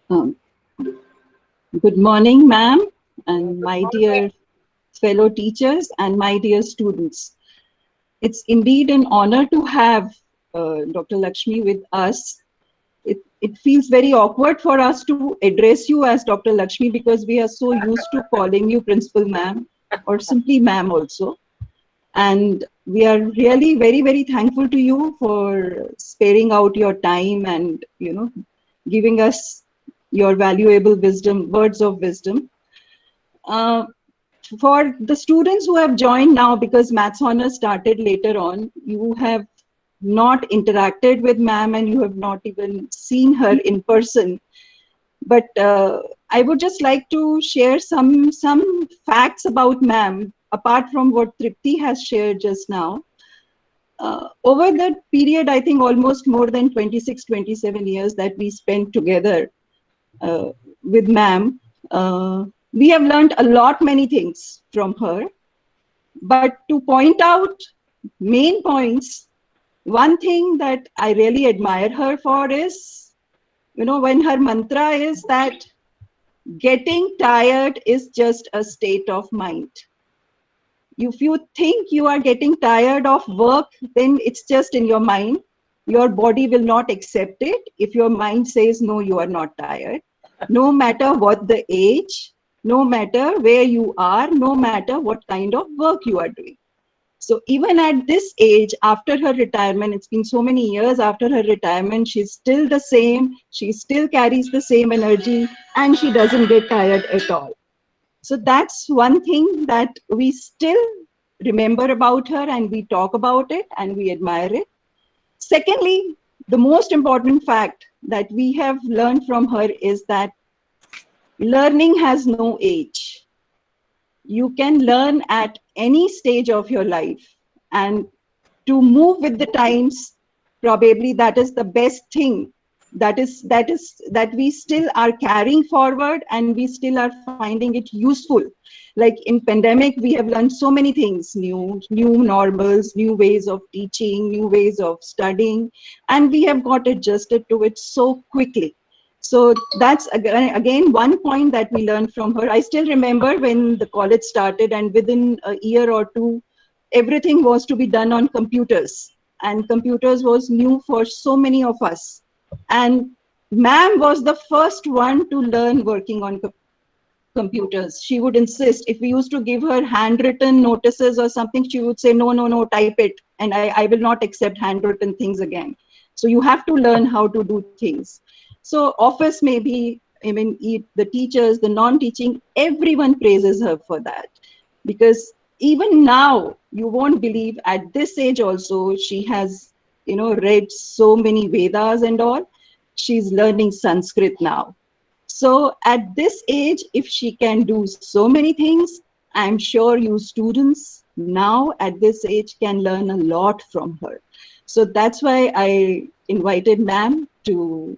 Um, Good morning, ma'am, and Good my morning. dear fellow teachers and my dear students. It's indeed an honor to have Dr. Lakshmi with us. It feels very awkward for us to address you as Dr. Lakshmi because we are so used to calling you Principal Ma'am or simply Ma'am also. And we are really very, very thankful to you for sparing out your time and, giving us your valuable wisdom, words of wisdom. Uh, for the students who have joined now, because Maths Honors started later on, you have not interacted with ma'am and you have not even seen her in person. But I would just like to share some facts about ma'am, apart from what Tripti has shared just now. Over that period, I think almost more than 26, 27 years that we spent together uh, with ma'am, we have learned a lot, many things from her. But to point out main points, one thing that I really admire her for is, when her mantra is that getting tired is just a state of mind. If you think you are getting tired of work, then it's just in your mind. Your body will not accept it if your mind says, no, you are not tired. No matter what the age, no matter where you are, no matter what kind of work you are doing. So even at this age, after her retirement, it's been so many years after her retirement, she's still the same. She still carries the same energy and she doesn't get tired at all. So that's one thing that we still remember about her and we talk about it and we admire it. Secondly, the most important fact that we have learned from her is that learning has no age. You can learn at any stage of your life, and to move with the times, probably that is the best thing that we still are carrying forward and we still are finding it useful. Like in pandemic we have learned so many things, new normals, new ways of teaching, new ways of studying, and we have got adjusted to it so quickly. So that's again one point that we learned from her. I still remember when the college started, and within a year or two, everything was to be done on computers, and computers was new for so many of us. And ma'am was the first one to learn working on computers. She would insist, if we used to give her handwritten notices or something, she would say, no, no, no, type it, and I will not accept handwritten things again. So you have to learn how to do things. So office, maybe, I mean, the teachers, the non-teaching, everyone praises her for that. Because even now, you won't believe, at this age also, she has, read so many Vedas and all. She's learning Sanskrit now. So at this age, if she can do so many things, I'm sure you students now at this age can learn a lot from her. So that's why I invited ma'am to,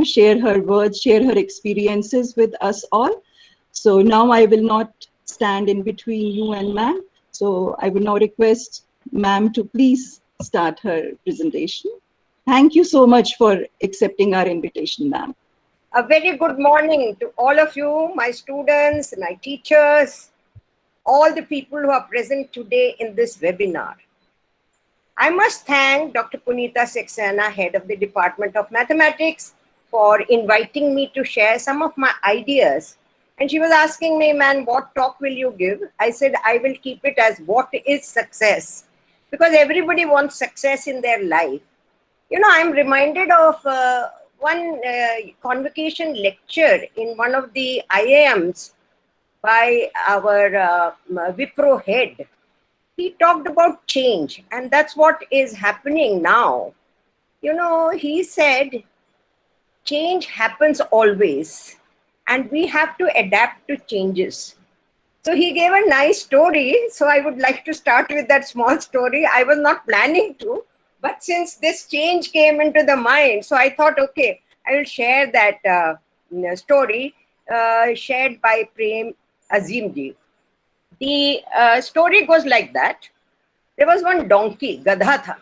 share her words, share her experiences with us all. So now I will not stand in between you and ma'am. So I will now request ma'am to please start her presentation. Thank you so much for accepting our invitation, ma'am. A very good morning to all of you, my students, my teachers, all the people who are present today in this webinar. I must thank Dr. Punita Saxena, head of the Department of Mathematics, for inviting me to share some of my ideas. And she was asking me, man, what talk will you give? I said, I will keep it as what is success? Because everybody wants success in their life. You know, I'm reminded of one convocation lecture in one of the IIMs by our Wipro head. He talked about change, and that's what is happening now. You know, he said change happens always, and we have to adapt to changes. So he gave a nice story. So I would like to start with that small story. I was not planning to, but since this change came into the mind, so I thought, okay, I will share that story shared by Prem Azimji. The story goes like that. There was one donkey, Gadha tha.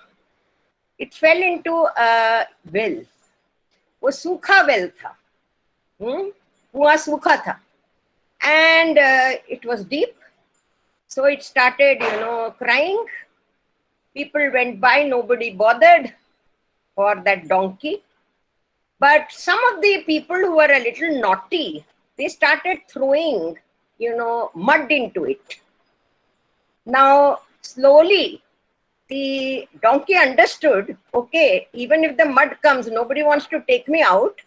It fell into a well. वो सूखा well था. कुआं सूखा था, and it was deep. So it started, crying. People went by, nobody bothered for that donkey. But some of the people who were a little naughty, they started throwing, mud into it. Now, slowly, the donkey understood, okay, even if the mud comes, nobody wants to take me out,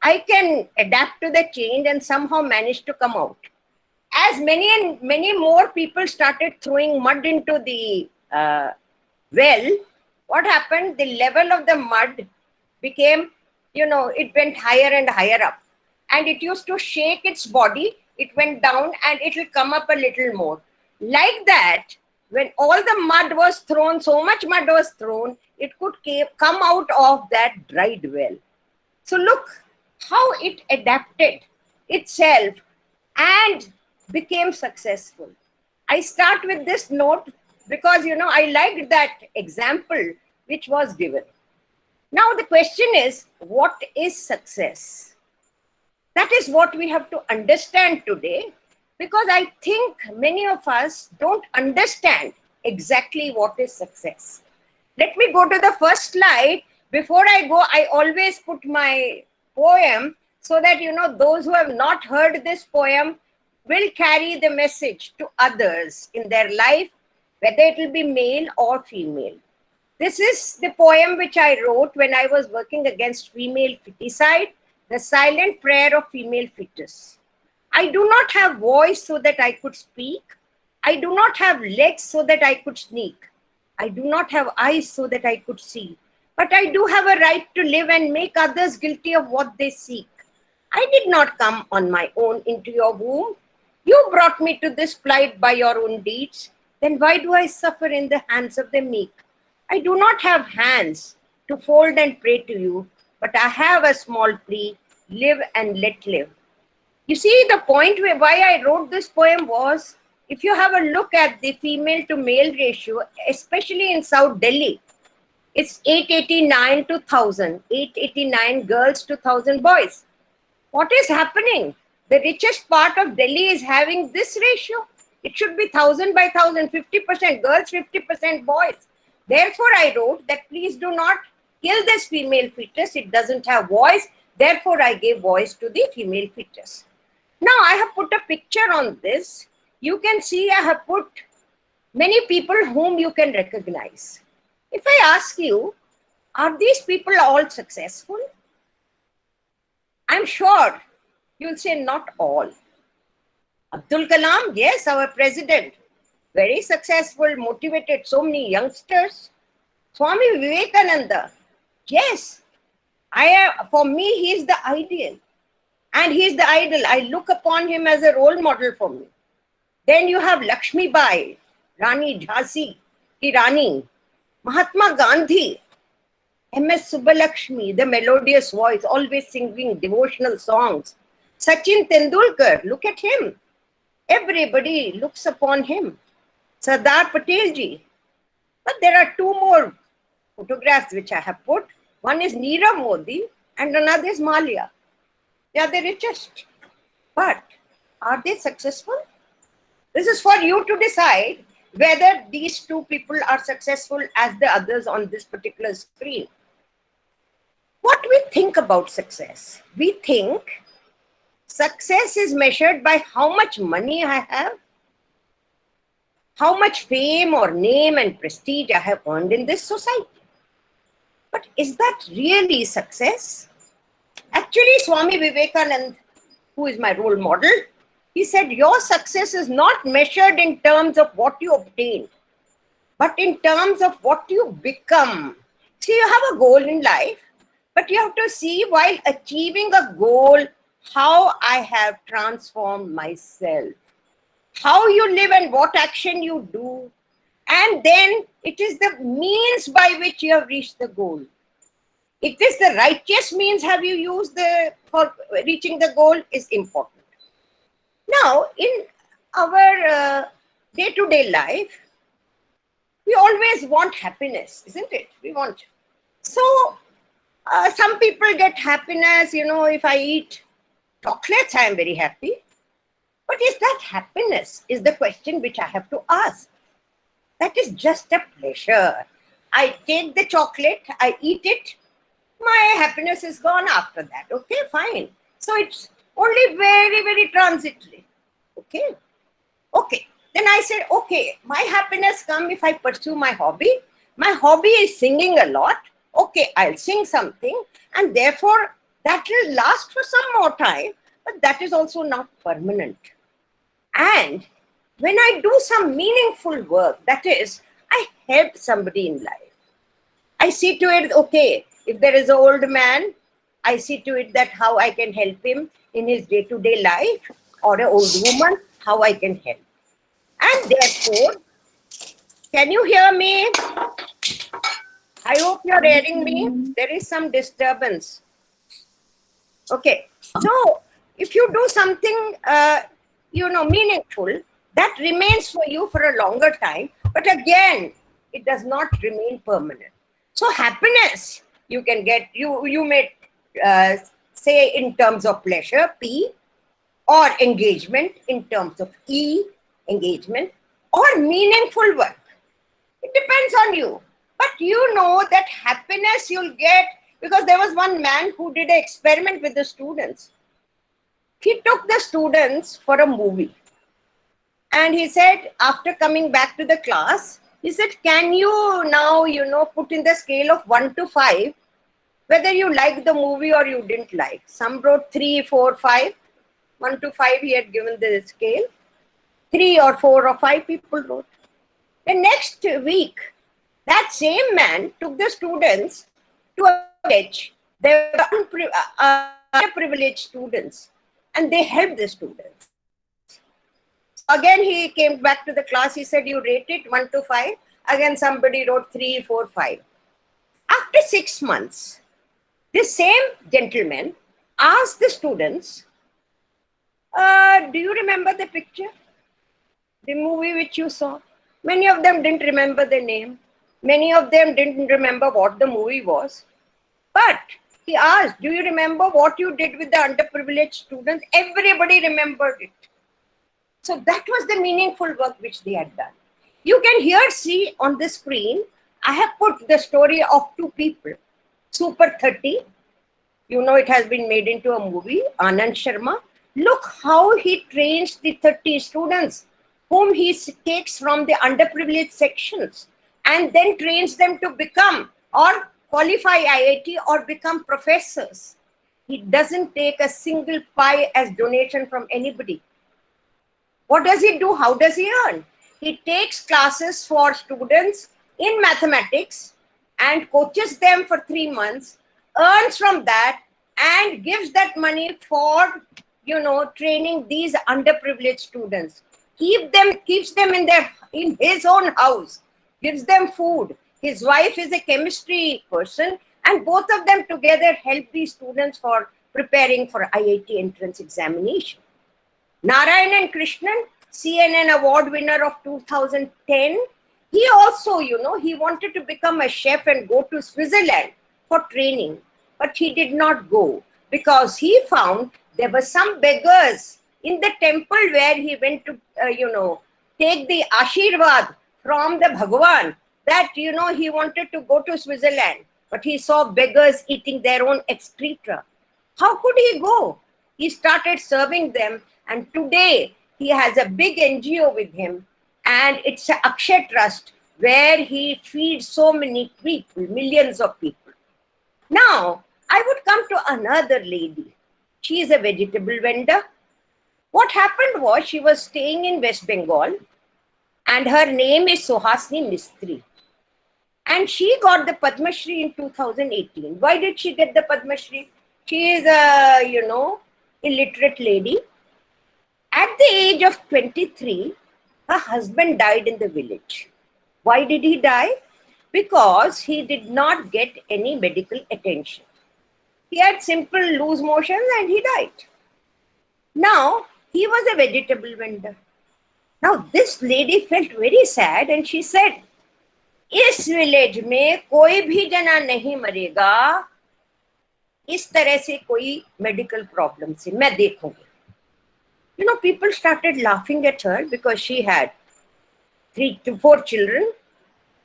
I can adapt to the change and somehow manage to come out. As many and many more people started throwing mud into the well, what happened? The level of the mud became, it went higher and higher up. And it used to shake its body. It went down and it will come up a little more. Like that, when all the mud was thrown, so much mud was thrown, it could come out of that dried well. So look how it adapted itself and became successful. I start with this note because, I liked that example which was given. Now the question is, what is success? That is what we have to understand today, because I think many of us don't understand exactly what is success. Let me go to the first slide. Before I go, I always put my poem so that, those who have not heard this poem will carry the message to others in their life, whether it will be male or female. This is the poem which I wrote when I was working against female feticide, the silent prayer of female fetus. I do not have voice so that I could speak. I do not have legs so that I could sneak. I do not have eyes so that I could see. But I do have a right to live and make others guilty of what they seek. I did not come on my own into your womb. You brought me to this plight by your own deeds. Then why do I suffer in the hands of the meek? I do not have hands to fold and pray to you, but I have a small plea, live and let live. You see, the point why I wrote this poem was, if you have a look at the female to male ratio, especially in South Delhi, it's 889 to 1000, 889 girls to 1000 boys. What is happening? The richest part of Delhi is having this ratio. It should be 1000 by 1000, 50% girls, 50% boys. Therefore, I wrote that please do not kill this female fetus. It doesn't have voice. Therefore, I gave voice to the female fetus. Now, I have put a picture on this. You can see I have put many people whom you can recognize. If I ask you, are these people all successful? I'm sure you'll say not all. Abdul Kalam, yes, our president, very successful, motivated so many youngsters. Swami Vivekananda, yes, for me, he is the ideal. And he is the idol. I look upon him as a role model for me. Then you have Lakshmi Bai, Rani Jhansi ki Rani, Mahatma Gandhi, M.S. Subbalakshmi, the melodious voice, always singing devotional songs. Sachin Tendulkar, look at him. Everybody looks upon him. Sardar Patel ji. But there are two more photographs which I have put. One is Nirav Modi and another is Malia. They are the richest. But are they successful? This is for you to decide whether these two people are successful as the others on this particular screen. What we think about success? We think success is measured by how much money I have, how much fame or name and prestige I have earned in this society. But is that really success? Actually, Swami Vivekananda, who is my role model, he said, your success is not measured in terms of what you obtain, but in terms of what you become. See, you have a goal in life, but you have to see while achieving a goal, how I have transformed myself, how you live and what action you do. And then it is the means by which you have reached the goal. It is the righteous means have you used for reaching the goal is important. Now, in our day-to-day life, we always want happiness, isn't it? We want. So, some people get happiness, if I eat chocolates, I am very happy. But is that happiness? Is the question which I have to ask. That is just a pleasure. I take the chocolate, I eat it, my happiness is gone after that. Okay, fine. So it's only very, very transitory. Okay. Okay. Then I said, okay, my happiness come if I pursue my hobby. My hobby is singing a lot. Okay, I'll sing something, and therefore that will last for some more time, but that is also not permanent. And when I do some meaningful work, that is, I help somebody in life. I see to it, okay, if there is an old man, I see to it that how I can help him in his day-to-day life, or an old woman, how I can help. And therefore, can you hear me? I hope you're hearing me. There is some disturbance. Okay. So if you do something, meaningful, that remains for you for a longer time. But again, it does not remain permanent. So happiness, you can get, you may say in terms of pleasure, P, or engagement in terms of E, engagement, or meaningful work. It depends on you. But you know that happiness you'll get, because there was one man who did an experiment with the students. He took the students for a movie. And he said, after coming back to the class, he said, can you now, put in the scale of 1 to 5, whether you liked the movie or you didn't like. Some wrote 3, 4, 5. 1 to 5, he had given the scale. 3 or 4 or 5 people wrote. The next week, that same man took the students to a village. They were underprivileged students, and they helped the students. Again, he came back to the class. He said, you rate it 1 to 5. Again, somebody wrote 3, 4, 5. After 6 months, this same gentleman asked the students, do you remember the picture? The movie which you saw? Many of them didn't remember the name. Many of them didn't remember what the movie was. But he asked, do you remember what you did with the underprivileged students? Everybody remembered it. So that was the meaningful work which they had done. You can here see on the screen, I have put the story of 2 people. Super 30, it has been made into a movie, Anand Sharma. Look how he trains the 30 students whom he takes from the underprivileged sections and then trains them to become or qualify IIT or become professors. He doesn't take a single pie as donation from anybody. What does he do? How does he earn? He takes classes for students in mathematics and coaches them for 3 months, earns from that and gives that money for, training these underprivileged students. Keeps them in his own house, gives them food. His wife is a chemistry person, and both of them together help these students for preparing for IIT entrance examination. Narayanan Krishnan, CNN award winner of 2010, he also, he wanted to become a chef and go to Switzerland for training, but he did not go because he found there were some beggars in the temple where he went to, take the Ashirwad from the Bhagavan that, he wanted to go to Switzerland, but he saw beggars eating their own excreta. How could he go? He started serving them, and today he has a big NGO with him, and it's a Akshay Trust where he feeds so many people, millions of people. Now, I would come to another lady. She is a vegetable vendor. What happened was she was staying in West Bengal, and her name is Sohasni Mistry. And she got the Padma Shri in 2018. Why did she get the Padma Shri? She is a, illiterate lady. At the age of 23, her husband died in the village. Why did he die? Because he did not get any medical attention. He had simple loose motions and he died. Now, he was a vegetable vendor. Now, this lady felt very sad and she said, इस village में कोई भी जना नहीं मरेगा इस तरह से कोई मेडिकल प्रॉब्लम से मैं देखूंगी. You know, people started laughing at her because she had 3 to 4 children,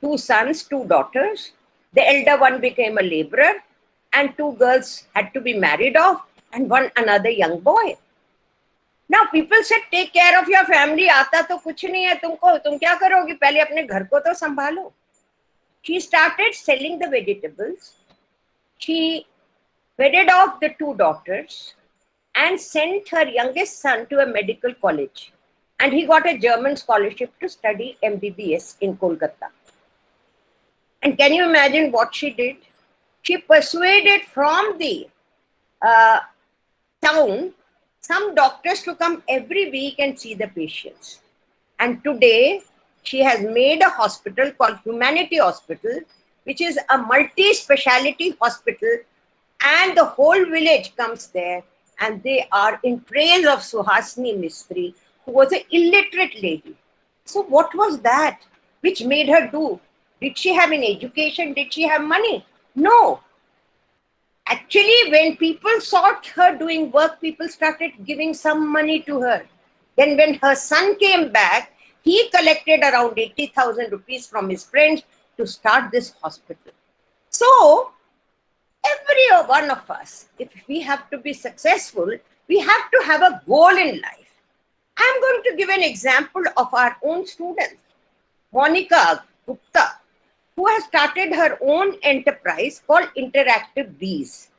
2 sons, 2 daughters. The elder one became a laborer, and 2 girls had to be married off, and one another young boy. Now people said, take care of your family. आता तो कुछ नहीं है तुमको, तुम क्या करोगी? पहले अपने घर को तो संभालो. She started selling the vegetables. She wedded off the 2 daughters and sent her youngest son to a medical college. And he got a German scholarship to study MBBS in Kolkata. And can you imagine what she did? She persuaded from the town some doctors to come every week and see the patients. And today, she has made a hospital called Humanity Hospital, which is a multi-speciality hospital, and the whole village comes there, and they are in praise of Suhasini Mistry, who was an illiterate lady. So what was that which made her do? Did she have an education? Did she have money? No. Actually, when people saw her doing work, people started giving some money to her. Then when her son came back, he collected around 80,000 rupees from his friends to start this hospital. So, every one of us, if we have to be successful, we have to have a goal in life. I'm going to give an example of our own student, Monica Gupta, who has started her own enterprise called Interactive Bees.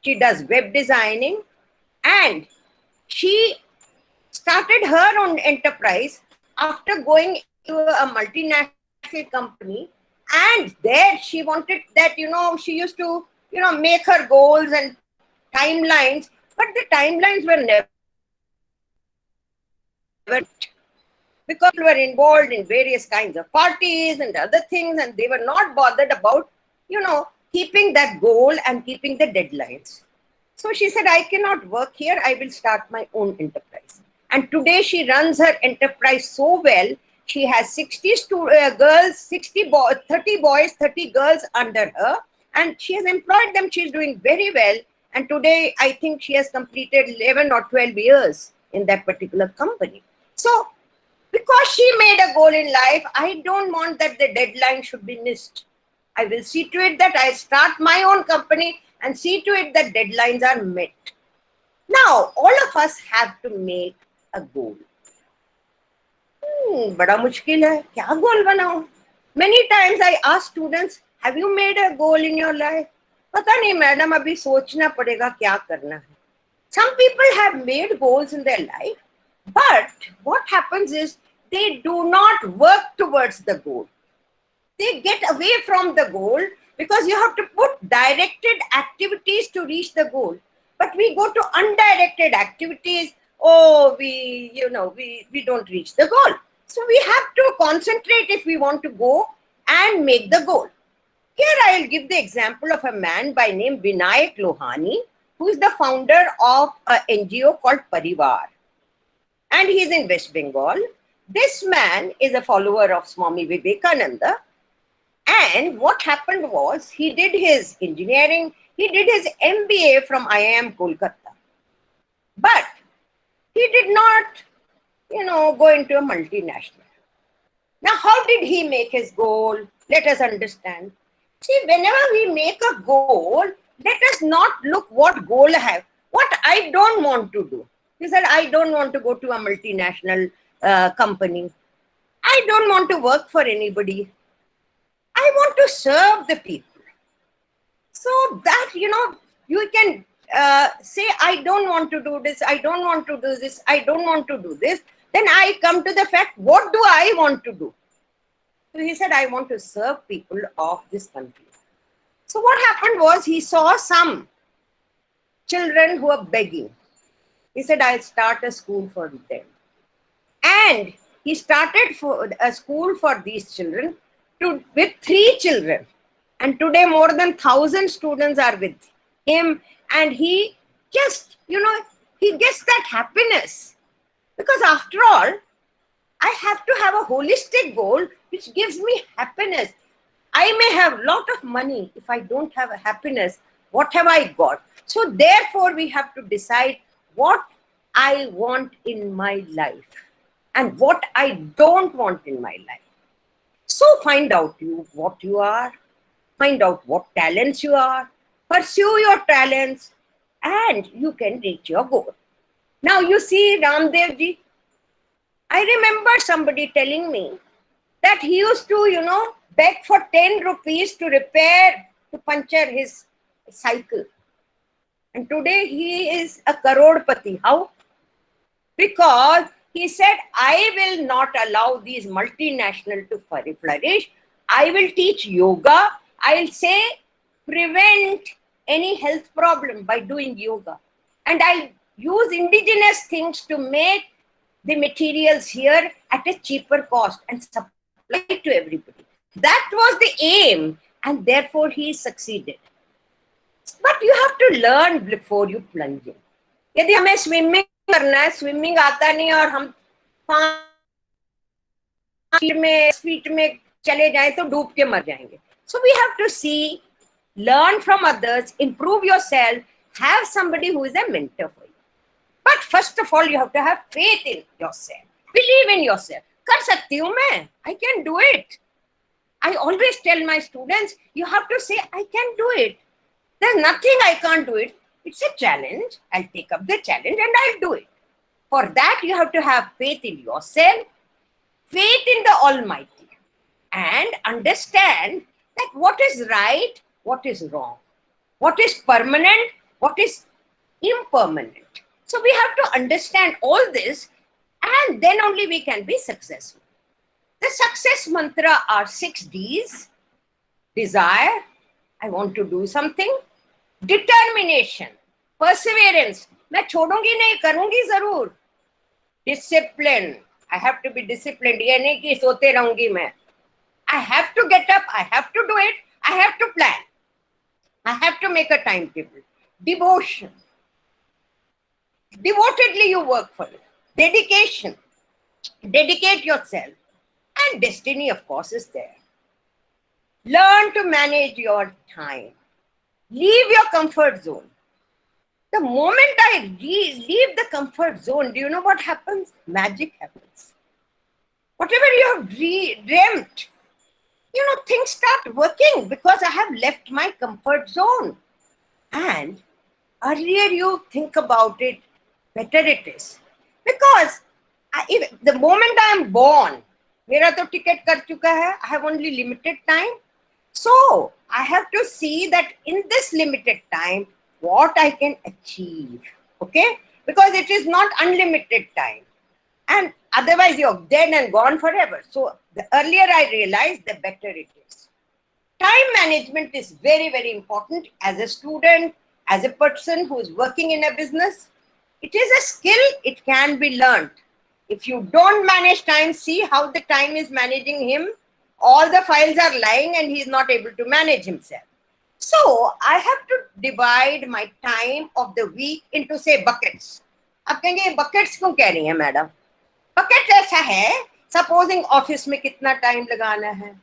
She does web designing, and she started her own enterprise after going to a multinational company. And there she wanted that, she used to, make her goals and timelines, but the timelines were never, because we were involved in various kinds of parties and other things, and they were not bothered about, keeping that goal and keeping the deadlines. So she said, I cannot work here. I will start my own enterprise. And today she runs her enterprise so well. She has 60 girls, 30 boys, 30 girls under her, and she has employed them. She's doing very well. And today, I think she has completed 11 or 12 years in that particular company. So, because she made a goal in life, I don't want that the deadline should be missed. I will see to it that I start my own company and see to it that deadlines are met. Now, all of us have to make a goal. बड़ा मुश्किल है, क्या गोल बनाऊं? Many times I ask students, have you made a goal in your life? पता नहीं madam, अभी सोचना पड़ेगा क्या करना है. Some people have made goals in their life, but what happens is they do not work towards the goal. They get away from the goal because you have to put directed activities to reach the goal. But we go to undirected activities. Oh, we don't reach the goal. So we have to concentrate if we want to go and make the goal. Here I'll give the example of a man by name Vinayak Lohani, who is the founder of an NGO called Parivar. And he's in West Bengal. This man is a follower of Swami Vivekananda. And what happened was, he did his engineering, he did his MBA from IIM Kolkata. But he did not, go into a multinational. Now, how did he make his goal? Let us understand. See, whenever we make a goal, let us not look what goal I have, what I don't want to do. He said, I don't want to go to a multinational company. I don't want to work for anybody. I want to serve the people. So that, you can say, I don't want to do this, I don't want to do this, I don't want to do this. Then I come to the fact, what do I want to do? So he said, I want to serve people of this country. So what happened was, he saw some children who were begging. He said, I'll start a school for them. And he started a school for these children with 3 children. And today more than 1,000 students are with him. And he just, he gets that happiness. Because after all, I have to have a holistic goal which gives me happiness. I may have a lot of money. If I don't have a happiness, What have I got? So therefore, we have to decide what I want in my life and what I don't want in my life. So find out what you are, find out what talents you are, pursue your talents, and you can reach your goal. Now you see Ramdev ji, I remember somebody telling me that he used to, beg for 10 rupees to puncture his cycle. And today he is a crorepati. How? Because he said, I will not allow these multinational to flourish. I will teach yoga. I'll say prevent any health problem by doing yoga. And I'll use indigenous things to make the materials here at a cheaper cost and supply it to everybody. That was the aim, and therefore he succeeded. But you have to learn before you plunge in. यदि हमें swimming करना है, swimming आता नहीं और हम 5 feet में चले जाएं तो डूब के मर जाएंगे. So we have to see, learn from others, improve yourself, have somebody who is a mentor for you. But first of all, you have to have faith in yourself. Believe in yourself. कर सकती हूँ मैं. I can do it. I always tell my students, you have to say, I can do it. There's nothing I can't do it. It's a challenge. I'll take up the challenge and I'll do it. For that, you have to have faith in yourself, faith in the Almighty, and understand that what is right, what is wrong, what is permanent, what is impermanent. So we have to understand all this, and then only we can be successful. The success mantra are 6 Ds. Desire, I want to do something. Determination, perseverance, मैं छोड़ूंगी नहीं, करूंगी जरूर. Discipline, I have to be disciplined. ये नहीं कि सोते रहूंगी मैं. I have to get up, I have to do it, I have to plan. I have to make a timetable. Devotion, devotedly you work for it. Dedication, dedicate yourself. And destiny, of course, is there. Learn to manage your time. Leave your comfort zone. The moment I leave the comfort zone, do you know what happens? Magic happens. Whatever you have dreamt, things start working because I have left my comfort zone. And earlier you think about it, better it is. Because the moment I am born, मेरा तो ticket कर चुका है, I have only limited time. So I have to see that in this limited time, what I can achieve. Okay? Because it is not unlimited time. And otherwise you're dead and gone forever. So the earlier I realize, the better it is. Time management is very, very important as a student, as a person who is working in a business. It is a skill, it can be learned. If you don't manage time, see how the time is managing him. All the files are lying and he is not able to manage himself. So I have to divide my time of the week into, say, buckets. आप कहेंगे buckets क्यों कह रही हैं madam? Bucket ऐसा है, supposing office में कितना टाइम लगाना है,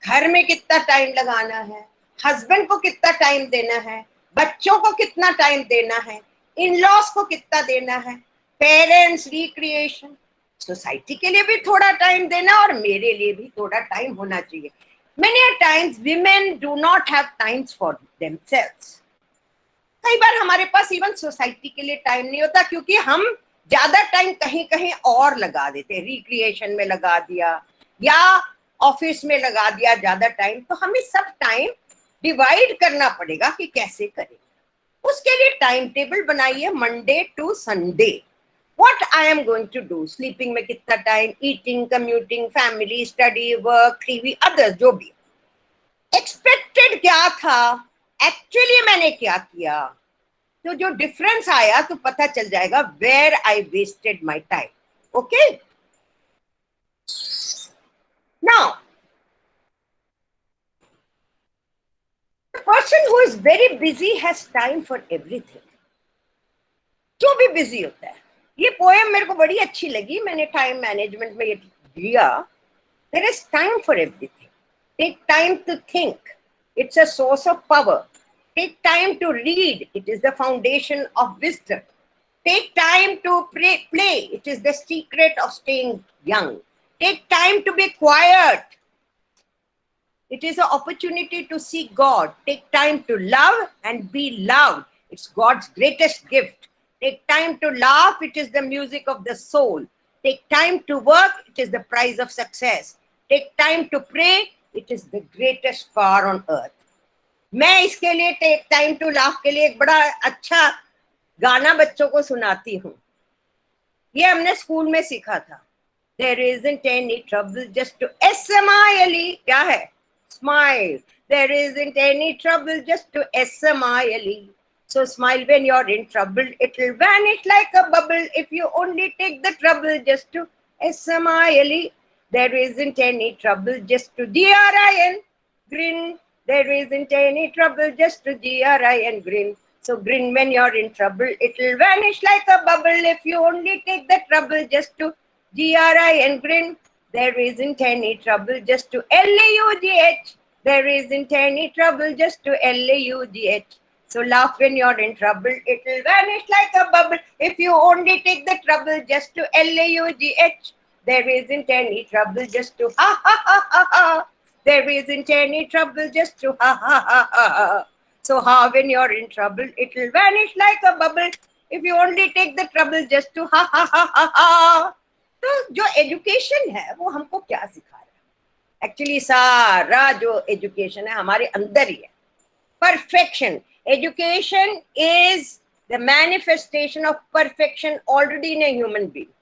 घर में कितना टाइम लगाना है, हस्बैंड को कितना टाइम देना है, बच्चों को कितना टाइम देना है, इन-लॉज को कितना देना है, पेरेंट्स, रिक्रिएशन, सोसाइटी के लिए भी थोड़ा टाइम देना और मेरे लिए भी थोड़ा टाइम होना चाहिए. Many a times women do not have times for themselves. कई बार हमारे पास इवन सोसाइटी के लिए टाइम नहीं होता क्योंकि हम ज्यादा टाइम कहीं कहीं और लगा देते हैं. रिक्रिएशन में लगा दिया या ऑफिस में लगा दिया ज्यादा टाइम. तो हमें सब टाइम डिवाइड करना पड़ेगा कि कैसे करें. उसके लिए टाइम टेबल बनाइए. Monday to Sunday what I am going to do. Sleeping में कितना time, eating, commuting, family, study, work, TV, others, जो भी. Expected क्या था, actually मैंने क्या किया. तो जो difference आया तो पता चल जाएगा where I wasted my time. Okay? Now, the person who is very busy has time for everything. जो भी busy होता है. ये पोएम मेरे को बड़ी अच्छी लगी. मैंने टाइम मैनेजमेंट में ये दिया. There is time for everything. Take time to think. It's a source of power. Take time to read. It is the foundation of wisdom. Take time to play. It is the secret of staying young. Take time to be quiet. It is an opportunity to see God. Take time to love and be loved. It's God's greatest gift. Take time to laugh. It is the music of the soul. Take time to work. It is the prize of success. Take time to pray. It is the greatest power on earth. मैं इसके लिए take time to laugh के लिए एक बड़ा अच्छा गाना बच्चों को सुनाती हूँ. ये हमने स्कूल में सीखा था. There isn't any trouble just to smile. क्या है? Smile. There isn't any trouble just to smile. So smile when you're in trouble. It'll vanish like a bubble if you only take the trouble just to smile. There isn't any trouble just to grin. There isn't any trouble just to grin. So grin when you're in trouble. It'll vanish like a bubble if you only take the trouble just to grin. There isn't any trouble just to laugh. There isn't any trouble just to laugh. So laugh when you're in trouble. It'll vanish like a bubble if you only take the trouble just to laugh. There isn't any trouble just to ha ha ha ha ha. There isn't any trouble just to ha ha ha ha ha. So ha when you're in trouble, it'll vanish like a bubble if you only take the trouble just to ha ha ha ha ha. तो जो education है वो हमको क्या सिखा रहा है? Actually सारा जो एजुकेशन है हमारे अंदर ही है. Perfection. Education is the manifestation of perfection already in a human being.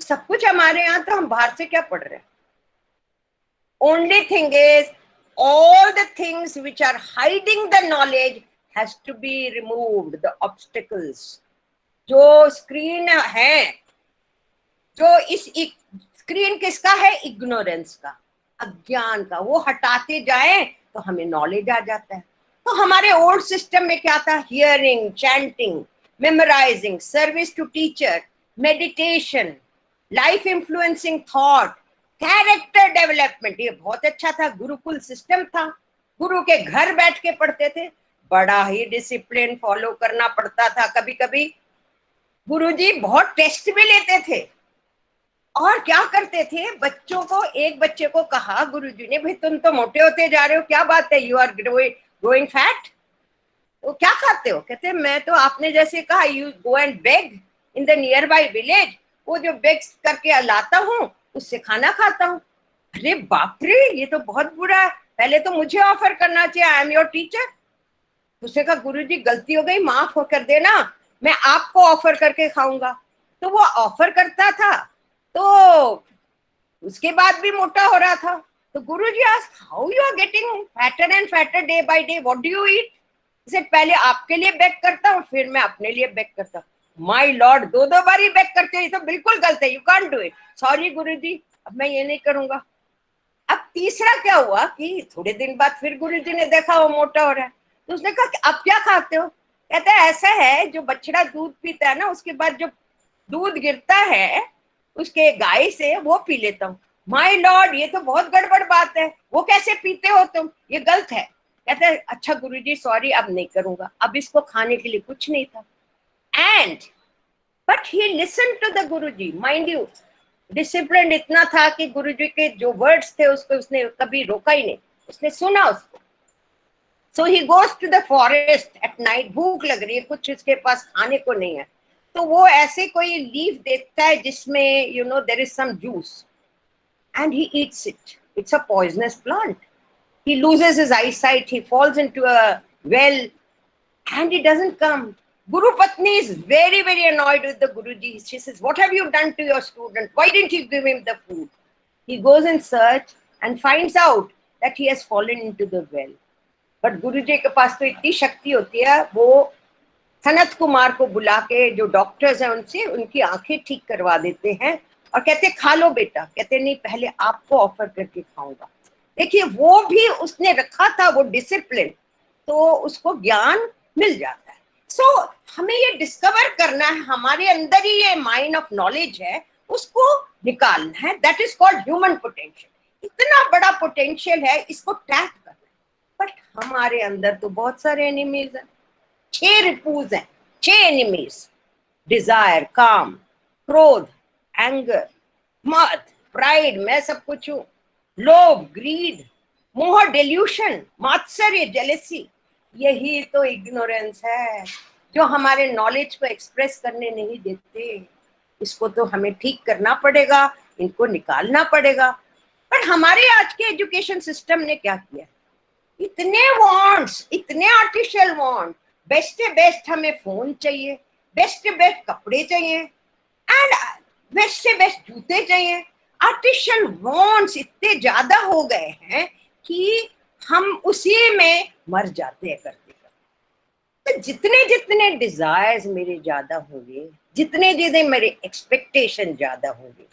सब कुछ हमारे यहाँ, तो हम बाहर से क्या पढ़ रहे हैं? Only thing is, all the things which are hiding the knowledge has to be removed, the obstacles. जो स्क्रीन है, जो इस स्क्रीन किसका है? इग्नोरेंस का, अज्ञान का. वो हटाते जाए तो हमें नॉलेज आ जाता है. तो हमारे ओल्ड सिस्टम में क्या था? Hearing, chanting, memorising, service to teacher, meditation, life influencing thought, character development. ये बहुत अच्छा था. गुरुकुल सिस्टम था. गुरु के घर बैठ के पढ़ते थे. बड़ा ही डिसिप्लिन फॉलो करना पड़ता था. कभी कभी गुरुजी बहुत टेस्ट भी लेते थे. और क्या करते थे? बच्चों को, एक बच्चे को कहा गुरुजी ने, भाई तुम तो मोटे होते जा रहे हो, क्या बात है? You are growing fat. तो क्या खाते हो? कहते मैं तो आपने जैसे कहा, you go and beg in the nearby village. वो जो बेग करके लाता हूँ उससे खाना खाता हूँ. अरे बाप रे, ये तो बहुत बुरा है. पहले तो मुझे ऑफर करना चाहिए. I am your teacher. उसने कहा गुरुजी गलती हो गई, माफ कर देना, मैं आपको ऑफर करके खाऊंगा. तो वो ऑफर करता था, तो उसके बाद भी मोटा हो रहा था. तो Guruji asked, how you are getting fatter and fatter day by day, what do you eat? इसे पहले आपके लिए बेक करता हूँ, फिर मैं अपने लिए बेक करता हूँ. माय लॉर्ड, दो बार ही बेक करते हैं, तो बिल्कुल गलत है. You can't do it. Sorry Guruji, अब मैं ये नहीं करूंगा. अब तीसरा क्या हुआ कि थोड़े दिन बाद फिर गुरुजी ने देखा वो मोटा हो रहा है. तो उसने कहा अब क्या खाते हो? कहता है ऐसा है, जो बछड़ा दूध पीता है ना, उसके बाद जो दूध गिरता है उसके गाय से, वो पी लेता हूँ. माय लॉर्ड, ये तो बहुत गड़बड़ बात है. वो कैसे पीते हो तुम? ये गलत है. कहता है अच्छा गुरुजी सॉरी, अब नहीं करूंगा. अब इसको खाने के लिए कुछ नहीं था. And but he listen to the guruji. Mind you, discipline इतना था कि गुरुजी के जो वर्ड्स थे उसको उसने कभी रोका ही नहीं. उसने सुना उसको. So he goes to the forest at night. भूख लग रही है, कुछ उसके पास खाने को नहीं है. तो वो ऐसे कोई लीफ देखता है जिसमें you know there is some juice, and he eats it. It's a poisonous plant. He loses his eyesight. He falls into a well, and he doesn't come. Guru Patni is very, very annoyed with the Guruji. She says, what have you done to your student? Why didn't you give him the food? He goes in search and finds out that he has fallen into the well. But Guruji के पास तो इतनी शक्ति होती है, वो सनत कुमार को बुला के, जो डॉक्टर्स हैं उनसे, उनकी आंखें ठीक करवा देते हैं और कहते खा लो बेटा. कहते नहीं, पहले आपको ऑफर करके खाऊंगा. देखिए, वो भी उसने रखा था वो डिसिप्लिन, तो उसको ज्ञान मिल जाता है. सो हमें ये डिस्कवर करना है, हमारे अंदर ही ये माइंड ऑफ नॉलेज है, उसको निकालना है. That is called human potential. इतना बड़ा पोटेंशियल है, इसको टैप करना है. बट हमारे अंदर तो बहुत सारे एनिमीज हैं, 6 रिपूज हैं, 6 एनिमीज। डिजायर, काम, क्रोध, एंगर, मद, प्राइड, मैं सब कुछ हूं, लोभ, ग्रीड, मोह, डेल्यूशन, मात्सर्य, जेलेसी। यही तो इग्नोरेंस है जो हमारे नॉलेज को एक्सप्रेस करने नहीं देते। इसको तो हमें ठीक करना पड़ेगा, इनको निकालना पड़ेगा। पर हमारे आज के एजुकेशन सिस्टम ने क्या किया, इतने वांट्स, इतने आर्टिफिशियल वांट, बेस्ट से बेस्ट हमें फोन चाहिए, बेस्ट से बेस्ट कपड़े चाहिए, एंड बेस्ट से बेस्ट जूते चाहिए। आर्टिफिशियल वांट्स इतने ज्यादा हो गए हैं कि हम उसी में मर जाते हैं करते करते। तो जितने जितने डिजायर्स मेरे ज्यादा होंगे, जितने जितने मेरे एक्सपेक्टेशन ज्यादा होंगे,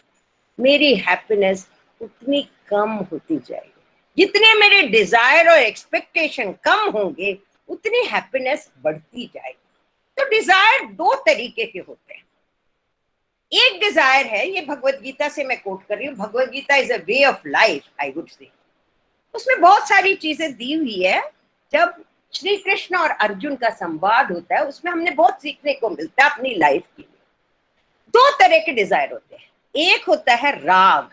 मेरी हैप्पीनेस उतनी कम होती जाएगी। जितने मेरे डिजायर और एक्सपेक्टेशन कम होंगे, उतनी हैप्पीनेस बढ़ती जाएगी। तो डिजायर 2 तरीके के होते हैं। एक डिजायर है, ये भगवत गीता से मैं कोट कर रही हूँ, Bhagavad Gita is a way of life, I would say. उसमें बहुत सारी चीजें दी हुई है। जब श्री कृष्ण और अर्जुन का संवाद होता है, उसमें हमने बहुत सीखने को मिलता है अपनी लाइफ के लिए। 2 तरह के डिजायर होते हैं। एक होता है राग,